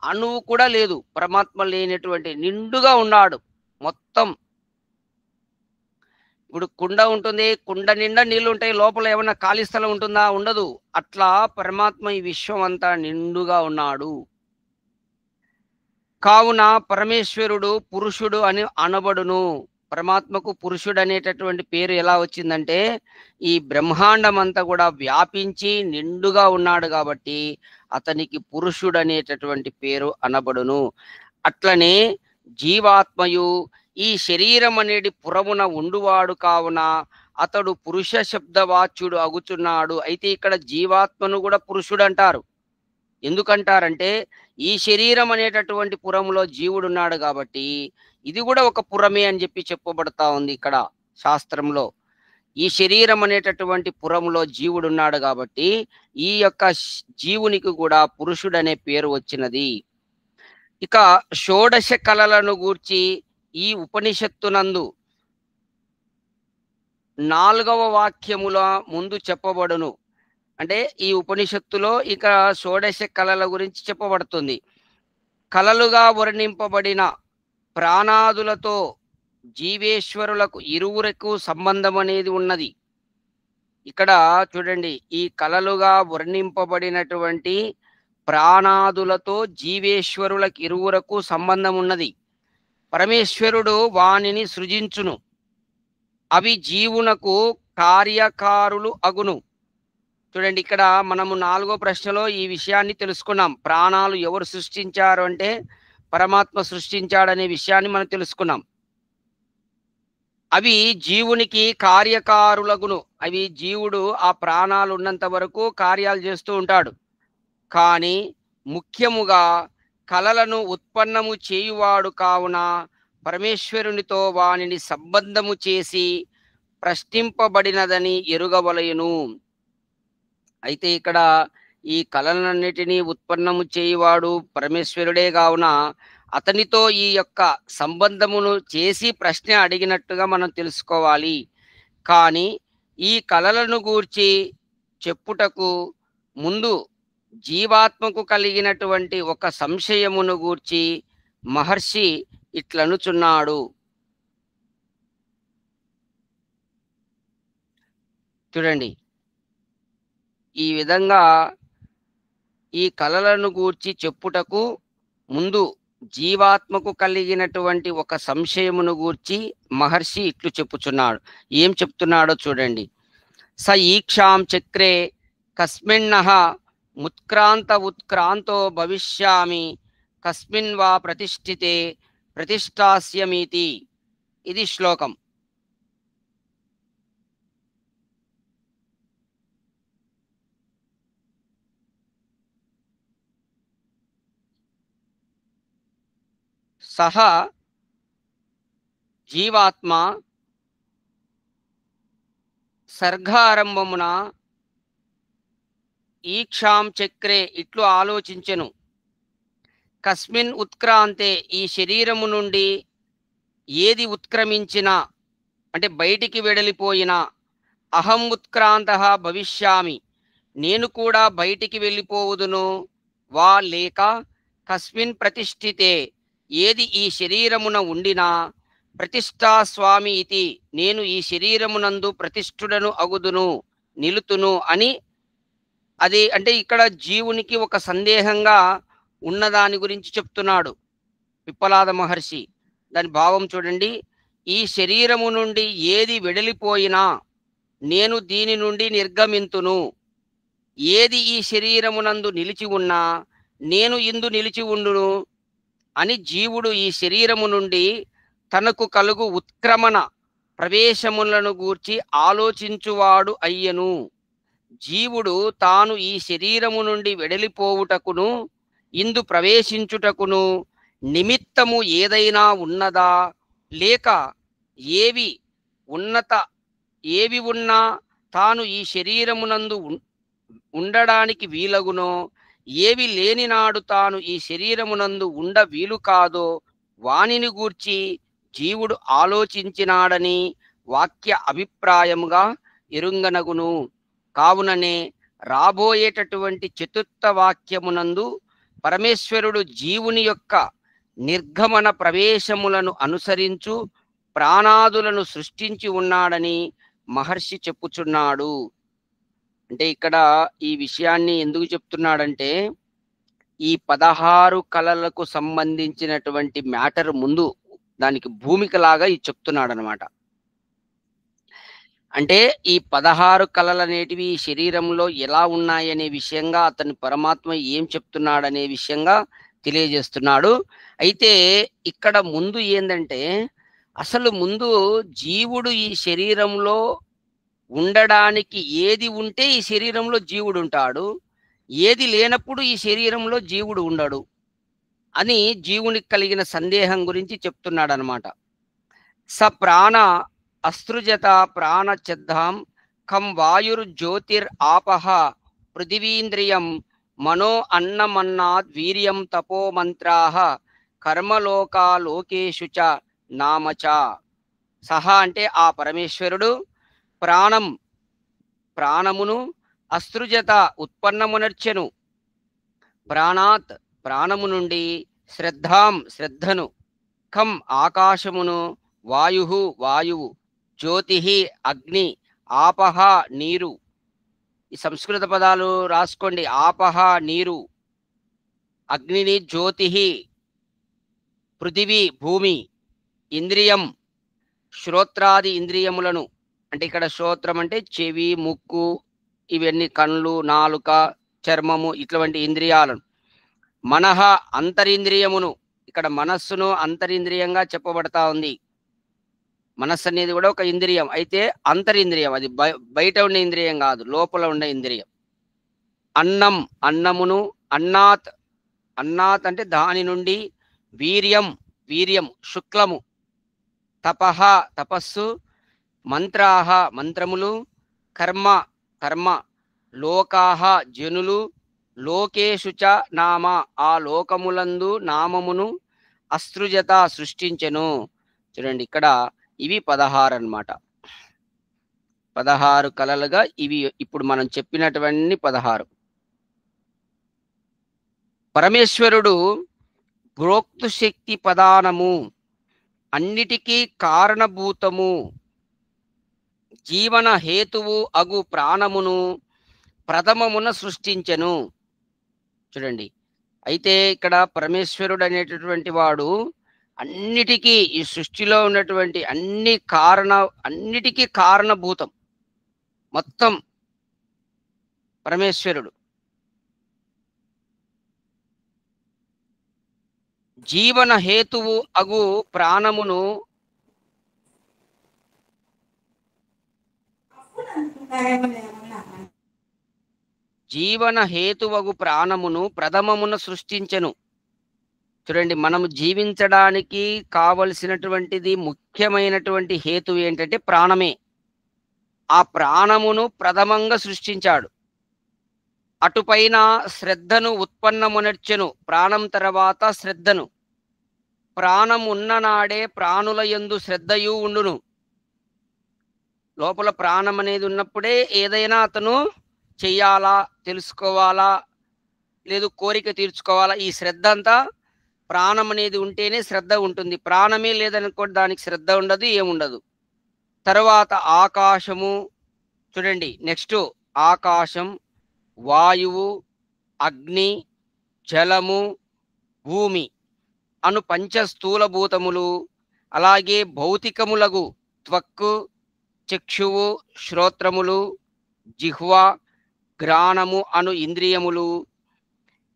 అణువు కూడా లేదు. పరమాత్మ లేనటువంటి నిండుగా ఉన్నాడు మొత్తం. ఇప్పుడు కుండ ఉంటుంది, కుండ నిండా నీళ్ళు ఉంటాయి, లోపల ఏమన్నా ఖాళీ స్థలం ఉంటుందా? ఉండదు. అట్లా పరమాత్మ ఈ విశ్వం అంతా నిండుగా ఉన్నాడు. కావున పరమేశ్వరుడు పురుషుడు అని అనబడును. పరమాత్మకు పురుషుడు అనేటటువంటి పేరు ఎలా వచ్చిందంటే ఈ బ్రహ్మాండం అంతా కూడా వ్యాపించి నిండుగా ఉన్నాడు కాబట్టి అతనికి పురుషుడు అనేటటువంటి పేరు అనబడును. అట్లనే జీవాత్మయు ఈ శరీరం అనేది పురమున ఉండువాడు కావున అతడు పురుష శబ్దవాచ్యుడు అగుచున్నాడు. అయితే ఇక్కడ జీవాత్మను కూడా పురుషుడు అంటారు. ఎందుకంటారంటే ఈ శరీరం అనేటటువంటి పురములో జీవుడు ఉన్నాడు కాబట్టి ఇది కూడా ఒక పురమే అని చెప్పి చెప్పబడతా ఉంది ఇక్కడ శాస్త్రంలో. ఈ శరీరం అనేటటువంటి పురములో జీవుడు ఉన్నాడు కాబట్టి ఈ యొక్క జీవునికి కూడా పురుషుడు అనే పేరు వచ్చినది. ఇక షోడశ కళలను గూర్చి ఈ ఉపనిషత్తునందు 4వ వాక్యముల ముందు చెప్పబడును. అంటే ఈ ఉపనిషత్తులో ఇక షోడశ కళల గురించి చెప్పబడుతుంది. కళలుగా వర్ణింపబడిన ప్రాణాదులతో జీవేశ్వరులకు ఇరువురకు సంబంధం అనేది ఉన్నది. ఇక్కడ చూడండి, ఈ కళలుగా వర్ణింపబడినటువంటి ప్రాణాదులతో జీవేశ్వరులకు ఇరువురకు సంబంధం ఉన్నది. పరమేశ్వరుడు వానిని సృజించును, అవి జీవునకు కార్యకారులు అగును. చూడండి, ఇక్కడ మనము 4వ ప్రశ్నలో ఈ విషయాన్ని తెలుసుకున్నాం. ప్రాణాలు ఎవరు సృష్టించారు అంటే పరమాత్మ సృష్టించాడనే విషయాన్ని మనం తెలుసుకున్నాం. అవి జీవునికి కార్యకారులగును. అవి జీవుడు ఆ ప్రాణాలు ఉన్నంత వరకు కార్యాలు చేస్తూ ఉంటాడు. కానీ ముఖ్యముగా కళలను ఉత్పన్నము చేయువాడు కావున పరమేశ్వరునితో వానిని సంబంధము చేసి ప్రశ్నింపబడినదని ఎరుగవలయును. అయితే ఇక్కడ ఈ కళలన్నిటినీ ఉత్పన్నము చేయువాడు పరమేశ్వరుడే కావున అతనితో ఈ యొక్క సంబంధమును చేసి ప్రశ్న అడిగినట్టుగా మనం తెలుసుకోవాలి. కానీ ఈ కళలను గూర్చి చెప్పుటకు ముందు జీవాత్మకు కలిగినటువంటి ఒక సంశయమును గూర్చి మహర్షి ఇట్లనుచున్నాడు. చూడండి, ఈ విధంగా ఈ కళలను గూర్చి చెప్పుటకు ముందు జీవాత్మకు కలిగినటువంటి ఒక సంశయమును గూర్చి మహర్షి ఇట్లు చెప్పుచున్నాడు. ఏం చెప్తున్నాడో చూడండి. స ఈక్షాం చక్రే కస్మిన్నః ఉత్క్రాంతో భవిష్యామి కస్మిన్ వా ప్రతిష్ఠితే ప్రతిష్టాస్యమీతి. ఇది శ్లోకం. సహ జీవాత్మ సర్గారంభమున ఈక్షాం చక్రే ఇట్లు ఆలోచించెను. కస్మిన్ ఉత్క్రాంతే ఈ శరీరము నుండి ఏది ఉత్క్రమించినా అంటే బయటికి వెడలిపోయినా అహం ఉత్క్రాంతః భవిష్యామి నేను కూడా బయటికి వెళ్ళిపోవుదును. వా లేక కస్మిన్ ప్రతిష్ఠితే ఏది ఈ శరీరమున ఉండినా ప్రతిష్టా స్వామి ఇది నేను ఈ శరీరమునందు ప్రతిష్ఠుడను అగుదును నిలుతును అని. అది అంటే ఇక్కడ జీవునికి ఒక సందేహంగా ఉన్నదాని గురించి చెప్తున్నాడు పిప్పలాద మహర్షి. దాని భావం చూడండి. ఈ శరీరము నుండి ఏది వెడలిపోయినా నేను దీని నుండి నిర్గమింతును. ఏది ఈ శరీరమునందు నిలిచి ఉన్నా నేను ఇందు నిలిచి ఉండును అని జీవుడు ఈ శరీరము నుండి తనకు కలుగు ఉత్క్రమణ ప్రవేశములను గూర్చి ఆలోచించువాడు అయ్యను. జీవుడు తాను ఈ శరీరము నుండి వెడలిపోవుటకును ఇందు ప్రవేశించుటకును నిమిత్తము ఏదైనా ఉన్నదా, లేక ఏవి ఉన్నా తాను ఈ శరీరమునందు ఉండడానికి వీలగునో, ఏవి లేనినాడు తాను ఈ శరీరమునందు ఉండ వీలు కాదో వానిని గూర్చి జీవుడు ఆలోచించినాడని వాక్య అభిప్రాయముగా ఎరుంగనగును. కావుననే రాబోయేటటువంటి చతుర్థ వాక్యమునందు పరమేశ్వరుడు జీవుని యొక్క నిర్గమన ప్రవేశములను అనుసరించు ప్రాణాదులను సృష్టించి ఉన్నాడని మహర్షి చెప్పుచున్నాడు. అంటే ఇక్కడ ఈ విషయాన్ని ఎందుకు చెప్తున్నాడంటే ఈ 16 కళలకు సంబంధించినటువంటి మ్యాటర్ ముందు దానికి భూమికలాగా ఇది చెప్తున్నాడనమాట. అంటే ఈ 16 కళలనేటివి ఈ శరీరంలో ఎలా ఉన్నాయనే విషయంగా అతను పరమాత్మ ఏం చెప్తున్నాడనే విషయంగా తెలియజేస్తున్నాడు. అయితే ఇక్కడ ముందు ఏందంటే అసలు ముందు జీవుడు ఈ శరీరంలో ఉండడానికి ఏది ఉంటే ఈ శరీరంలో జీవుడు ఉంటాడు, ఏది లేనప్పుడు ఈ శరీరంలో జీవుడు ఉండడు అని జీవునికి కలిగిన సందేహం గురించి చెప్తున్నాడనమాట. స ప్రాణ అసృజత ప్రాణచద్ధాం కం వాయుర్జ్యోతిర్ ఆపహ పృథివీంద్రియం మనో అన్నమన్నాద్ వీర్యం తపో మంత్రాః కర్మలోకా లోకేషు చ నామచ. సహ అంటే ఆ పరమేశ్వరుడు ప్రాణం ప్రాణమును అసృజత ఉత్పన్నమునర్చెను, ప్రాణాత్ ప్రాణము నుండి శ్రద్ధాం శ్రద్ధను, ఖం ఆకాశమును, వాయు వాయువు, జ్యోతి అగ్ని, ఆపహ నీరు. ఈ సంస్కృత పదాలు రాసుకోండి. ఆపహ నీరు, అగ్నిని జ్యోతి, పృథివీ భూమి, ఇంద్రియం శ్రోత్రాది ఇంద్రియములను, అంటే ఇక్కడ శ్రోత్రం అంటే చెవి ముక్కు ఇవన్నీ కళ్ళు నాలుక చర్మము ఇటువంటి ఇంద్రియాలను, మనః అంతరింద్రియమును, ఇక్కడ మనస్సును అంతరింద్రియంగా చెప్పబడతా ఉంది. మనస్సు అనేది కూడా ఒక ఇంద్రియం, అయితే అంతరింద్రియం, అది బయట ఉండే ఇంద్రియం కాదు, లోపల ఉండే ఇంద్రియం. అన్నం అన్నమును, అన్నాత్ అన్నాత్ అంటే దాని నుండి, వీర్యం వీర్యం శుక్లము, తపః తపస్సు, మంత్రాః మంత్రములు, కర్మ కర్మ, లోకాః జనులు, లోకేషు చ నామ ఆ లోకములందు నామమును, అసృజత సృష్టించెను. చూడండి ఇక్కడ ఇవి 16 అన్నమాట. 16 కళలుగా ఇవి ఇప్పుడు మనం చెప్పినటువంటి 16. పరమేశ్వరుడు ప్రోక్తు శక్తి ప్రధానము, అన్నిటికీ కారణభూతము, జీవన హేతువు అగు ప్రాణమును ప్రథమమున సృష్టించెను. చూడండి, అయితే ఇక్కడ పరమేశ్వరుడు అనేటటువంటి వాడు అన్నిటికీ, ఈ సృష్టిలో ఉన్నటువంటి అన్నిటికీ కారణభూతం మొత్తం పరమేశ్వరుడు. జీవన హేతువు అగు ప్రాణమును జీవన హేతువగు ప్రాణమును ప్రథమమున సృష్టించెను. చూడండి, మనము జీవించడానికి కావలసినటువంటిది ముఖ్యమైనటువంటి హేతు ఏంటంటే ప్రాణమే. ఆ ప్రాణమును ప్రథమంగా సృష్టించాడు. అటుపైన శ్రద్ధను ఉత్పన్నమునర్చెను, ప్రాణం తర్వాత శ్రద్ధను. ప్రాణం ఉన్ననాడే ప్రాణుల యందు శ్రద్ధయు ఉండును. లోపల ప్రాణం అనేది ఉన్నప్పుడే ఏదైనా అతను చెయ్యాలా, తెలుసుకోవాలా, లేదు కోరిక తీర్చుకోవాలా, ఈ శ్రద్ధ అంతా ప్రాణం అనేది ఉంటేనే శ్రద్ధ ఉంటుంది. ప్రాణమే లేదనుకోండి, దానికి శ్రద్ధ ఉండదు, ఏముండదు. తర్వాత ఆకాశము, చూడండి నెక్స్ట్ ఆకాశం, వాయువు, అగ్ని, జలము, భూమి అను పంచస్థూలభూతములు, అలాగే భౌతికములగు త్వక్కు, చక్షువు, శ్రోత్రములు, జిహ్వ, ఘ్రాణము అను ఇంద్రియములు,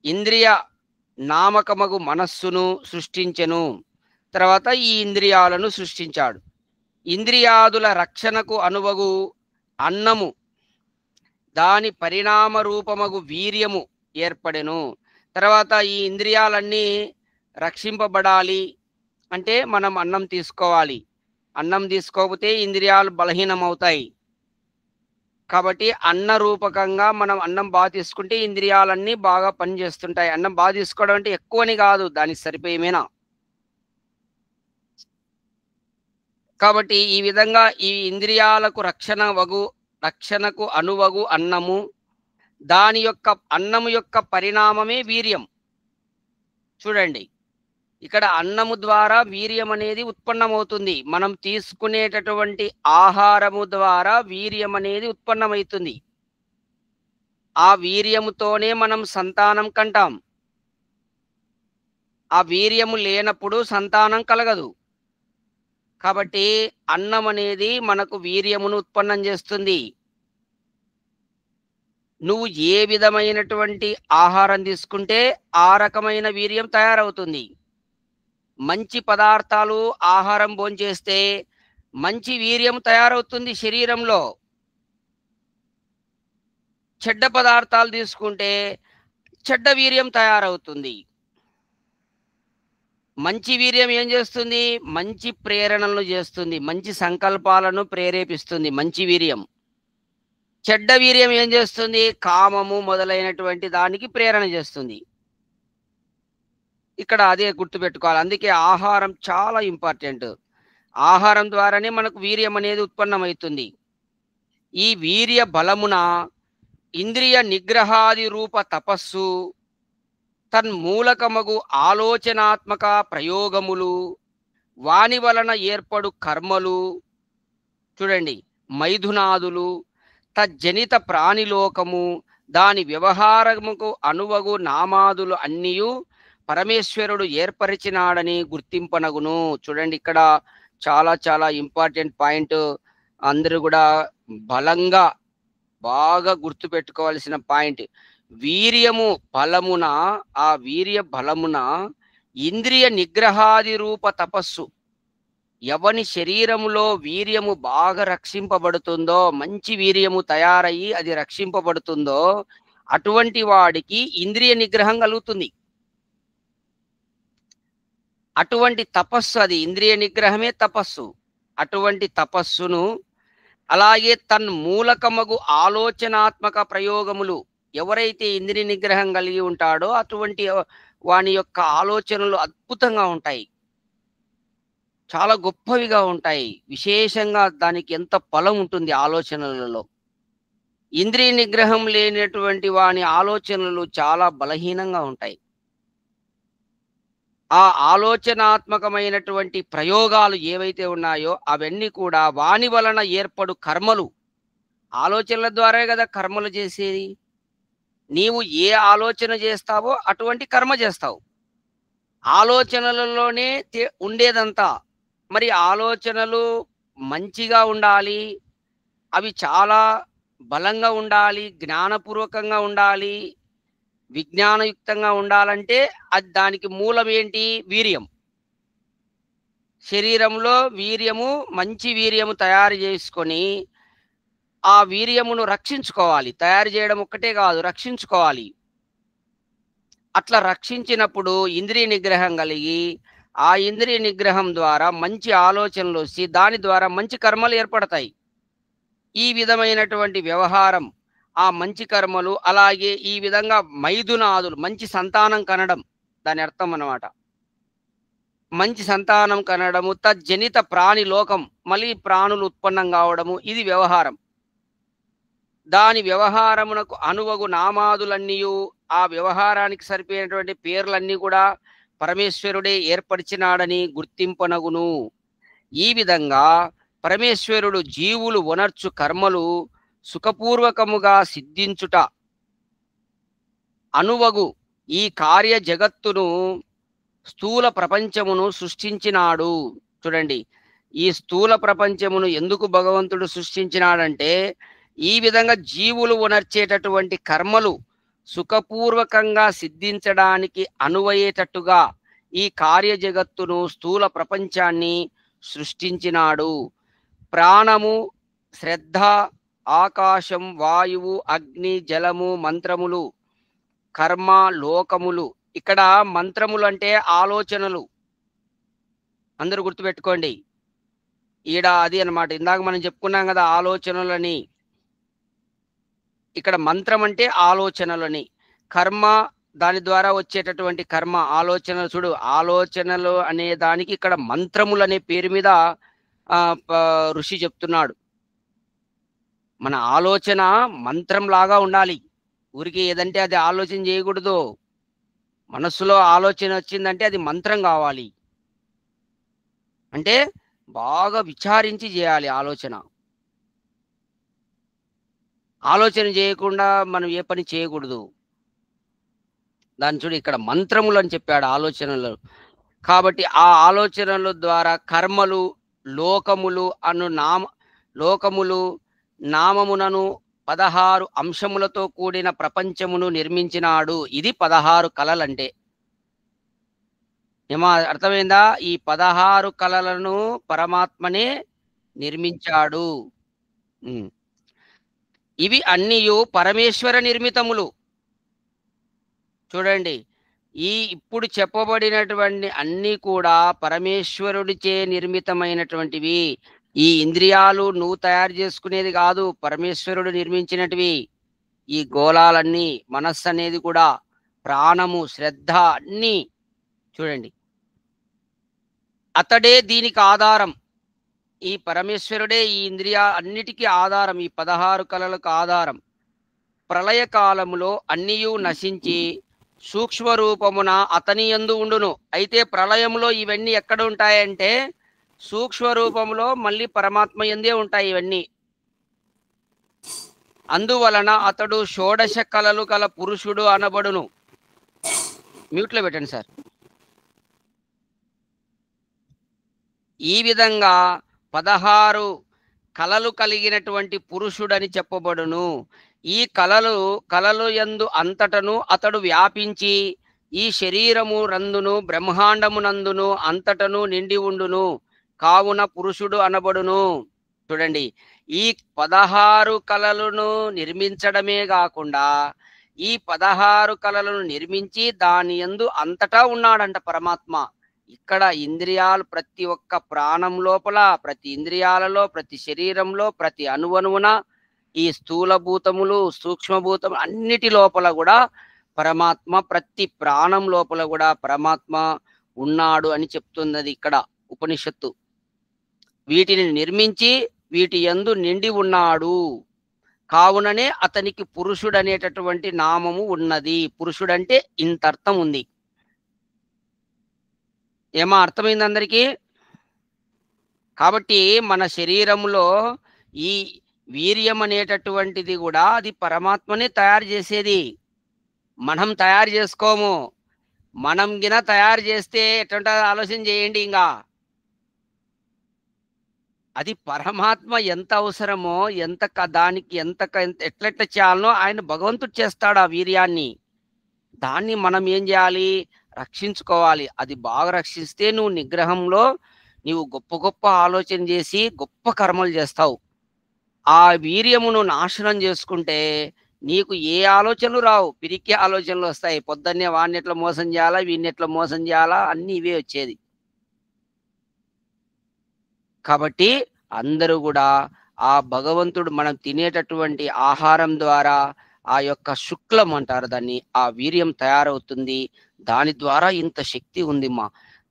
ఇంద్రియ నామకమగు మనస్సును సృష్టించెను. తర్వాత ఈ ఇంద్రియాలను సృష్టించాడు. ఇంద్రియాదుల రక్షణకు అనువగు అన్నము, దాని పరిణామ రూపమగు వీర్యము ఏర్పడెను. తర్వాత ఈ ఇంద్రియాలన్నీ రక్షింపబడాలి అంటే మనం అన్నం తీసుకోవాలి. అన్నం తీసుకోకపోతే ఇంద్రియాలు బలహీనమవుతాయి. కాబట్టి అన్న రూపకంగా మనం అన్నం బాగా తీసుకుంటే ఇంద్రియాలన్నీ బాగా పనిచేస్తుంటాయి. అన్నం బాగా తీసుకోవడం అంటే ఎక్కువని కాదు, దానికి సరిపోయేమేనా. కాబట్టి ఈ విధంగా ఈ ఇంద్రియాలకు రక్షణకు అనువగు అన్నము, దాని యొక్క అన్నము యొక్క పరిణామమే వీర్యం. చూడండి, ఇక్కడ అన్నము ద్వారా వీర్యం అనేది ఉత్పన్నమవుతుంది. మనం తీసుకునేటటువంటి ఆహారము ద్వారా వీర్యం అనేది ఉత్పన్నమవుతుంది. ఆ వీర్యముతోనే మనం సంతానం కంటాం. ఆ వీర్యము లేనప్పుడు సంతానం కలగదు. కాబట్టి అన్నం అనేది మనకు వీర్యమును ఉత్పన్నం చేస్తుంది. నువ్వు ఏ విధమైనటువంటి ఆహారం తీసుకుంటే ఆ రకమైన వీర్యం తయారవుతుంది. మంచి పదార్థాలు ఆహారం భోంచేస్తే మంచి వీర్యం తయారవుతుంది శరీరంలో. చెడ్డ పదార్థాలు తీసుకుంటే చెడ్డ వీర్యం తయారవుతుంది. మంచి వీర్యం ఏం చేస్తుంది? మంచి ప్రేరణలను చేస్తుంది, మంచి సంకల్పాలను ప్రేరేపిస్తుంది మంచి వీర్యం. చెడ్డ వీర్యం ఏం చేస్తుంది? కామము మొదలైనటువంటి దానికి ప్రేరణ చేస్తుంది. ఇక్కడ అదే గుర్తుపెట్టుకోవాలి. అందుకే ఆహారం చాలా ఇంపార్టెంట్. ఆహారం ద్వారానే మనకు వీర్యం అనేది ఉత్పన్నమవుతుంది. ఈ వీర్య బలమున ఇంద్రియ నిగ్రహాది రూప తపస్సు, తన్మూలకమగు ఆలోచనాత్మక ప్రయోగములు, వాని వలన ఏర్పడు కర్మలు, చూడండి, మైథునాదులు, తజ్జనిత ప్రాణిలోకము, దాని వ్యవహారముకు అనువగు నామాదులు అన్నియు పరమేశ్వరుడు ఏర్పరిచినాడని గుర్తింపనగును. చూడండి, ఇక్కడ చాలా చాలా ఇంపార్టెంట్ పాయింట్. అందరూ కూడా బలంగా బాగా గుర్తుపెట్టుకోవాల్సిన పాయింట్. వీర్యము బలమున, ఆ వీర్య బలమున ఇంద్రియ నిగ్రహాది రూప తపస్సు, ఎవని శరీరములో వీర్యము బాగా రక్షింపబడుతుందో, మంచి వీర్యము తయారయ్యి అది రక్షింపబడుతుందో అటువంటి వాడికి ఇంద్రియ నిగ్రహం కలుగుతుంది. అటువంటి తపస్సు, అది ఇంద్రియ నిగ్రహమే తపస్సు. అటువంటి తపస్సును, అలాగే తన్మూలకమగు ఆలోచనాత్మక ప్రయోగములు, ఎవరైతే ఇంద్రియ నిగ్రహం కలిగి ఉంటాడో అటువంటి వాని యొక్క ఆలోచనలు అద్భుతంగా ఉంటాయి, చాలా గొప్పవిగా ఉంటాయి. విశేషంగా దానికి ఎంత బలం ఉంటుంది ఆలోచనలలో. ఇంద్రియ నిగ్రహం లేనటువంటి వాని ఆలోచనలు చాలా బలహీనంగా ఉంటాయి. ఆ ఆలోచనాత్మకమైనటువంటి ప్రయోగాలు ఏవైతే ఉన్నాయో అవన్నీ కూడా వాని వలన ఏర్పడు కర్మలు. ఆలోచనల ద్వారే కదా కర్మలు చేసేది. నీవు ఏ ఆలోచన చేస్తావో అటువంటి కర్మ చేస్తావు. ఆలోచనలలోనే ఉండేదంతా. మరి ఆలోచనలు మంచిగా ఉండాలి, అవి చాలా బలంగా ఉండాలి, జ్ఞానపూర్వకంగా ఉండాలి, విజ్ఞానయుక్తంగా ఉండాలంటే అది దానికి మూలం ఏంటి? వీర్యం. శరీరంలో వీర్యము, మంచి వీర్యము తయారు చేసుకొని ఆ వీర్యమును రక్షించుకోవాలి. తయారు చేయడం ఒక్కటే కాదు, రక్షించుకోవాలి. అట్లా రక్షించినప్పుడు ఇంద్రియ నిగ్రహం కలిగి ఆ ఇంద్రియ నిగ్రహం ద్వారా మంచి ఆలోచనలు వచ్చి దాని ద్వారా మంచి కర్మలు ఏర్పడతాయి. ఈ విధమైనటువంటి వ్యవహారం, ఆ మంచి కర్మలు, అలాగే ఈ విధంగా మైథునాదులు, మంచి సంతానం కనడం దాని అర్థం అన్నమాట. మంచి సంతానం కనడము, తజ్జనిత ప్రాణి లోకం, మళ్ళీ ప్రాణులు ఉత్పన్నం కావడము, ఇది వ్యవహారం. దాని వ్యవహారమునకు అనువగు నామాదులన్నీయు, ఆ వ్యవహారానికి సరిపోయినటువంటి పేర్లన్నీ కూడా పరమేశ్వరుడే ఏర్పరిచినాడని గుర్తింపనగును. ఈ విధంగా పరమేశ్వరుడు జీవులు వనర్చు కర్మలు సుఖపూర్వకముగా సిద్ధించుట అనువగు ఈ కార్య జగత్తును, స్థూల ప్రపంచమును సృష్టించినాడు. చూడండి, ఈ స్థూల ప్రపంచమును ఎందుకు భగవంతుడు సృష్టించినాడంటే ఈ విధంగా జీవులు ఉనర్చేటటువంటి కర్మలు సుఖపూర్వకంగా సిద్ధించడానికి అనువయ్యేటట్టుగా ఈ కార్య జగత్తును, స్థూల ప్రపంచాన్ని సృష్టించినాడు. ప్రాణము, శ్రద్ధ, ఆకాశం, వాయువు, అగ్ని, జలము, మంత్రములు, కర్మ, లోకములు. ఇక్కడ మంత్రములు అంటే ఆలోచనలు. అందరూ గుర్తుపెట్టుకోండి. ఈడ అది అన్నమాట. ఇందాక మనం చెప్పుకున్నాం కదా ఆలోచనలని. ఇక్కడ మంత్రం అంటే ఆలోచనలని, కర్మ దాని ద్వారా వచ్చేటటువంటి కర్మ, ఆలోచనలు. చూడు, ఆలోచనలు అనే దానికి ఇక్కడ మంత్రములు అనే పేరు మీద ఋషి చెప్తున్నాడు. మన ఆలోచన మంత్రం లాగా ఉండాలి. ఊరికి ఏదంటే అది ఆలోచన చేయకూడదు. మనస్సులో ఆలోచన వచ్చిందంటే అది మంత్రం కావాలి. అంటే బాగా విచారించి చేయాలి ఆలోచన. ఆలోచన చేయకుండా మనం ఏ పని చేయకూడదు. దాని చూడు ఇక్కడ మంత్రములు అని చెప్పాడు ఆలోచనలు. కాబట్టి ఆ ఆలోచనల ద్వారా కర్మలు, లోకములు లోకములు నామమునను 16 అంశములతో కూడిన ప్రపంచమును నిర్మించినాడు. ఇది 16 కళలంటే. ఏమా అర్థమైందా? ఈ 16 కళలను పరమాత్మనే నిర్మించాడు. ఇవి అన్నియు పరమేశ్వర నిర్మితములు. చూడండి, ఈ ఇప్పుడు చెప్పబడినటువంటి అన్ని కూడా పరమేశ్వరుడిచే నిర్మితమైనటువంటివి. ఈ ఇంద్రియాలు నువ్వు తయారు చేసుకునేది కాదు, పరమేశ్వరుడు నిర్మించినటివి. ఈ గోళాలన్నీ, మనస్సు అనేది కూడా, ప్రాణము, శ్రద్ధ అన్నీ చూడండి. అతడే దీనికి ఆధారం. ఈ పరమేశ్వరుడే ఈ అన్నిటికీ ఆధారం, ఈ 16 కళలకు ఆధారం. ప్రళయ కాలములో అన్నియు నశించి సూక్ష్మ రూపమున అతని యందు ఉండును. అయితే ప్రళయంలో ఇవన్నీ ఎక్కడ ఉంటాయంటే సూక్ష్మ రూపంలో మళ్ళీ పరమాత్మ యందే ఉంటాయి ఇవన్నీ. అందువలన అతడు షోడశ కళలు గల పురుషుడు అనబడును. మ్యూట్లో పెట్టండి సార్. ఈ విధంగా 16 కళలు కలిగినటువంటి పురుషుడని చెప్పబడును. ఈ కళలు యందు అంతటను అతడు వ్యాపించి ఈ శరీరము రందును బ్రహ్మాండమునందును అంతటను నిండి ఉండును. కావున పురుషుడు అనబడును. చూడండి, ఈ 16 కళలను నిర్మించడమే కాకుండా ఈ 16 కళలను నిర్మించి దాని యందు అంతటా ఉన్నాడంట పరమాత్మ. ఇక్కడ ఇంద్రియాలు ప్రతి ఒక్క ప్రాణం లోపల, ప్రతి ఇంద్రియాలలో, ప్రతి శరీరంలో, ప్రతి అణువణువున, ఈ స్థూలభూతములు, సూక్ష్మభూతములు అన్నిటి లోపల కూడా పరమాత్మ, ప్రతి ప్రాణం లోపల కూడా పరమాత్మ ఉన్నాడు అని చెప్తున్నది ఇక్కడ ఉపనిషత్తు. వీటిని నిర్మించి వీటి యందు నిండి ఉన్నాడు. కావుననే అతనికి పురుషుడు అనేటటువంటి నామము ఉన్నది. పురుషుడంటే ఇంత అర్థం ఉంది. ఏమా అర్థమైంది అందరికీ? కాబట్టి మన శరీరంలో ఈ వీర్యం అనేటటువంటిది కూడా అది పరమాత్మనే తయారు చేసేది, మనం తయారు చేసుకోము. మనం గిన తయారు చేస్తే ఎట్లా ఆలోచన చేయండి. ఇంకా అది పరమాత్మ ఎంత అవసరమో, దానికి ఎట్లెట్లా చేయాలనో ఆయన భగవంతుడు చేస్తాడు ఆ వీర్యాన్ని. దాన్ని మనం ఏం చేయాలి? రక్షించుకోవాలి. అది బాగా రక్షిస్తే నువ్వు నిగ్రహంలో నీవు గొప్ప గొప్ప ఆలోచన చేసి గొప్ప కర్మలు చేస్తావు. ఆ వీర్యమును నాశనం చేసుకుంటే నీకు ఏ ఆలోచనలు రావు, పిరికి ఆలోచనలు వస్తాయి. పొద్దున్నే వాడిని ఎట్లా మోసం చేయాలా, వీడిని ఎట్లా మోసం చేయాలా, అన్ని ఇవే వచ్చేది. కాబట్టి అందరూ కూడా ఆ భగవంతుడు మనం తినేటటువంటి ఆహారం ద్వారా ఆ యొక్క శుక్లం అంటారు దాన్ని, ఆ వీర్యం తయారవుతుంది. దాని ద్వారా ఇంత శక్తి ఉంది.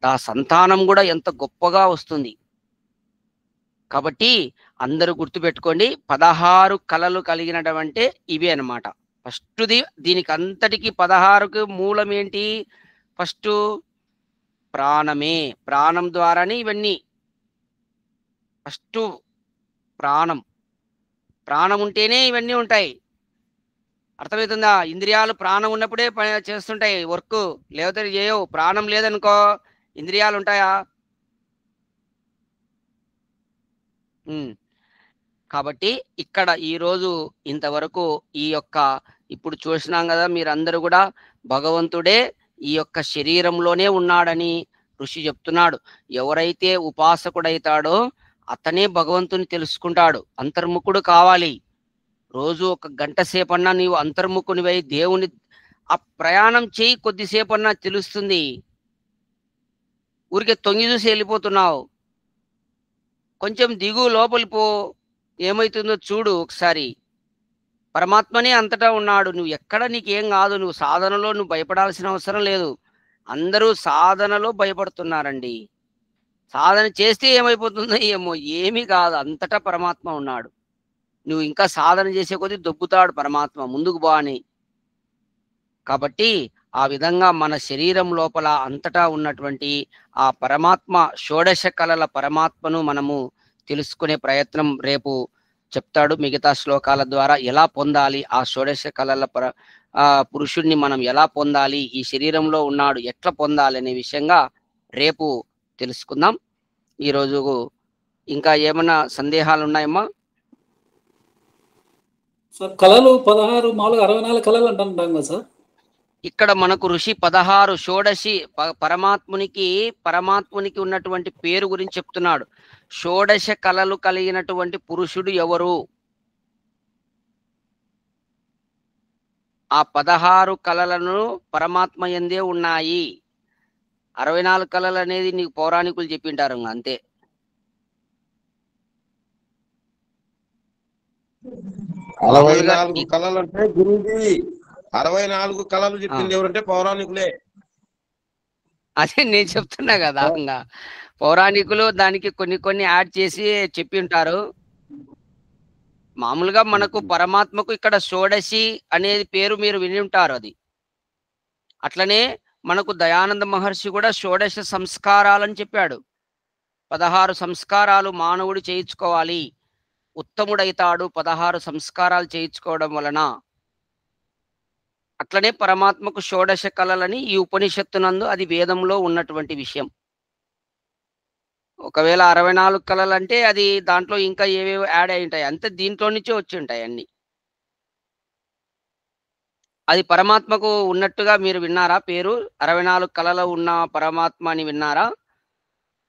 ఆ సంతానం కూడా ఎంత గొప్పగా వస్తుంది. కాబట్టి అందరూ గుర్తుపెట్టుకోండి, 16 కళలు కలిగినటువంటి ఇవే అన్నమాట. ఫస్ట్ది దీనికి అంతటికి 16కి మూలం ఏంటి? ఫస్ట్ ప్రాణమే. ప్రాణం ద్వారానే ఇవన్నీ. ఫస్ట్ ప్రాణం ఉంటేనే ఇవన్నీ ఉంటాయి. అర్థమవుతుందా? ఇంద్రియాలు ప్రాణం ఉన్నప్పుడే చేస్తుంటాయి వర్క్, లేకపోతే చేయవు. ప్రాణం లేదనుకో ఇంద్రియాలు ఉంటాయా? కాబట్టి ఇక్కడ ఈరోజు ఇంతవరకు ఈ యొక్క ఇప్పుడు చూసినాం కదా, మీరందరూ కూడా భగవంతుడే ఈ యొక్క శరీరంలోనే ఉన్నాడని ఋషి చెప్తున్నాడు. ఎవరైతే ఉపాసకుడైతాడో అతనే భగవంతుని తెలుసుకుంటాడు. అంతర్ముఖుడు కావాలి. రోజు 1 గంట సేపన్నా నీవు అంతర్ముఖునివై దేవుని ఆ ప్రయాణం చేయి, కొద్దిసేపన్నా తెలుస్తుంది. ఊరికే తొంగి చూసి వెళ్ళిపోతున్నావు. కొంచెం దిగు, లోపలి పో, ఏమవుతుందో చూడు ఒకసారి. పరమాత్మనే అంతటా ఉన్నాడు. నువ్వు ఎక్కడ నీకేం కాదు. నువ్వు సాధనలో నువ్వు భయపడాల్సిన అవసరం లేదు. అందరూ సాధనలో భయపడుతున్నారండి. సాధన చేస్తే ఏమైపోతుందో ఏమో, ఏమీ కాదు. అంతటా పరమాత్మ ఉన్నాడు. నువ్వు ఇంకా సాధన చేసే కొద్దీ దొబ్బుతాడు పరమాత్మ, ముందుకు బా అని. కాబట్టి ఆ విధంగా మన శరీరం లోపల అంతటా ఉన్నటువంటి ఆ పరమాత్మ, షోడశ కళల పరమాత్మను మనము తెలుసుకునే ప్రయత్నం రేపు చెప్తాడు మిగతా శ్లోకాల ద్వారా ఎలా పొందాలి ఆ షోడశ కళల పురుషుణ్ణి మనం ఎలా పొందాలి, ఈ శరీరంలో ఉన్నాడు ఎట్లా పొందాలి అనే విషయంగా రేపు తెలుసుకుందాం. ఈరోజు ఇంకా ఏమైనా సందేహాలు ఉన్నాయమ్మా? సార్ కళలు 16 మామూలుగా 64 కళలు అంటాం కదా సార్. ఇక్కడ మనకు ఋషి 16 షోడశి పరమాత్మునికి ఉన్నటువంటి పేరు గురించి చెప్తున్నాడు. షోడశ కళలు కలిగినటువంటి పురుషుడు ఎవరు? ఆ 16 కళలను పరమాత్మ యందే ఉన్నాయి. 64 కళలు అనేది నీకు పౌరాణికులు చెప్పింటారు అంతే. మామూలుగా 64 కళలు అంటే గురువుజీ 64 కళలు చెప్పింది ఎవరంటే పౌరాణికులే. అదే నేను చెప్తున్నా కదా, ఇంకా పౌరాణికులు దానికి కొన్ని యాడ్ చేసి చెప్పి ఉంటారు. మామూలుగా మనకు పరమాత్మకు ఇక్కడ షోడశి అనేది పేరు మీరు విని ఉంటారు. అది అట్లనే మనకు దయానంద మహర్షి కూడా షోడశ సంస్కారాలని చెప్పాడు. 16 సంస్కారాలు మానవుడు చేయించుకోవాలి, ఉత్తముడైతాడు 16 సంస్కారాలు చేయించుకోవడం వలన. అట్లనే పరమాత్మకు షోడశ కళలని ఈ ఉపనిషత్తునందు అది వేదంలో ఉన్నటువంటి విషయం. ఒకవేళ 64 కళలు అంటే అది దాంట్లో ఇంకా ఏవేవో యాడ్ అయి ఉంటాయి, అంతే దీంట్లో నుంచే వచ్చి ఉంటాయి అన్ని. అది పరమాత్మకు ఉన్నట్టుగా మీరు విన్నారా పేరు? 64 కళలు ఉన్న పరమాత్మ అని విన్నారా?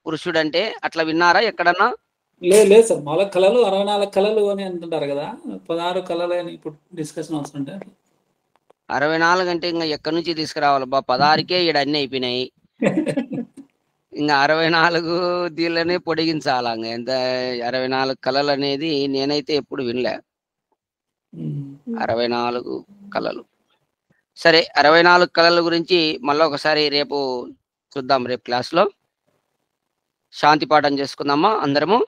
పురుషుడంటే అట్లా విన్నారా ఎక్కడన్నా? లేదు సార్, మామూలుగా కళలు 64 కళలు అని అంటుంటారు కదా, 16 కళలు అని ఇప్పుడు డిస్కషన్ వస్తుంటే 64 అంటే ఇంకా ఎక్కడి నుంచి తీసుకురావాలబ్బా? 16కే ఈడ అన్ని అయిపోయినాయి, ఇంకా 64 దీళ్ళనే పొడిగించాలా? ఎంత 64 కళలు అనేది నేనైతే ఎప్పుడు వినలే. 64 కళలు. సరే, 64 కళల గురించి మళ్ళీ ఒకసారి రేపు చూద్దాం. రేపు క్లాస్లో శాంతి పాఠం చేసుకుందామా అందరము?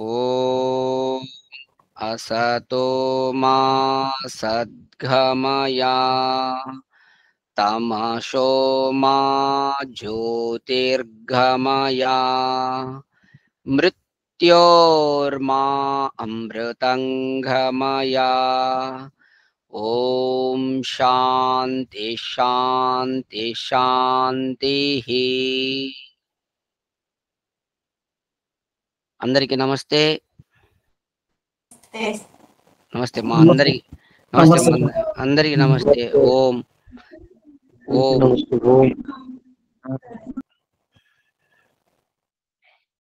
ఓ అసతో మా సద్గమయా తమసో మా జ్యోతిర్గమయా మృత్యోర్మా అమృతంగమయా. ఓం శాంతి శాంతి శాంతి. అందరికి నమస్తే. నమస్తే మా అందరికి నమస్తే, అందరికి నమస్తే. ఓం ఓం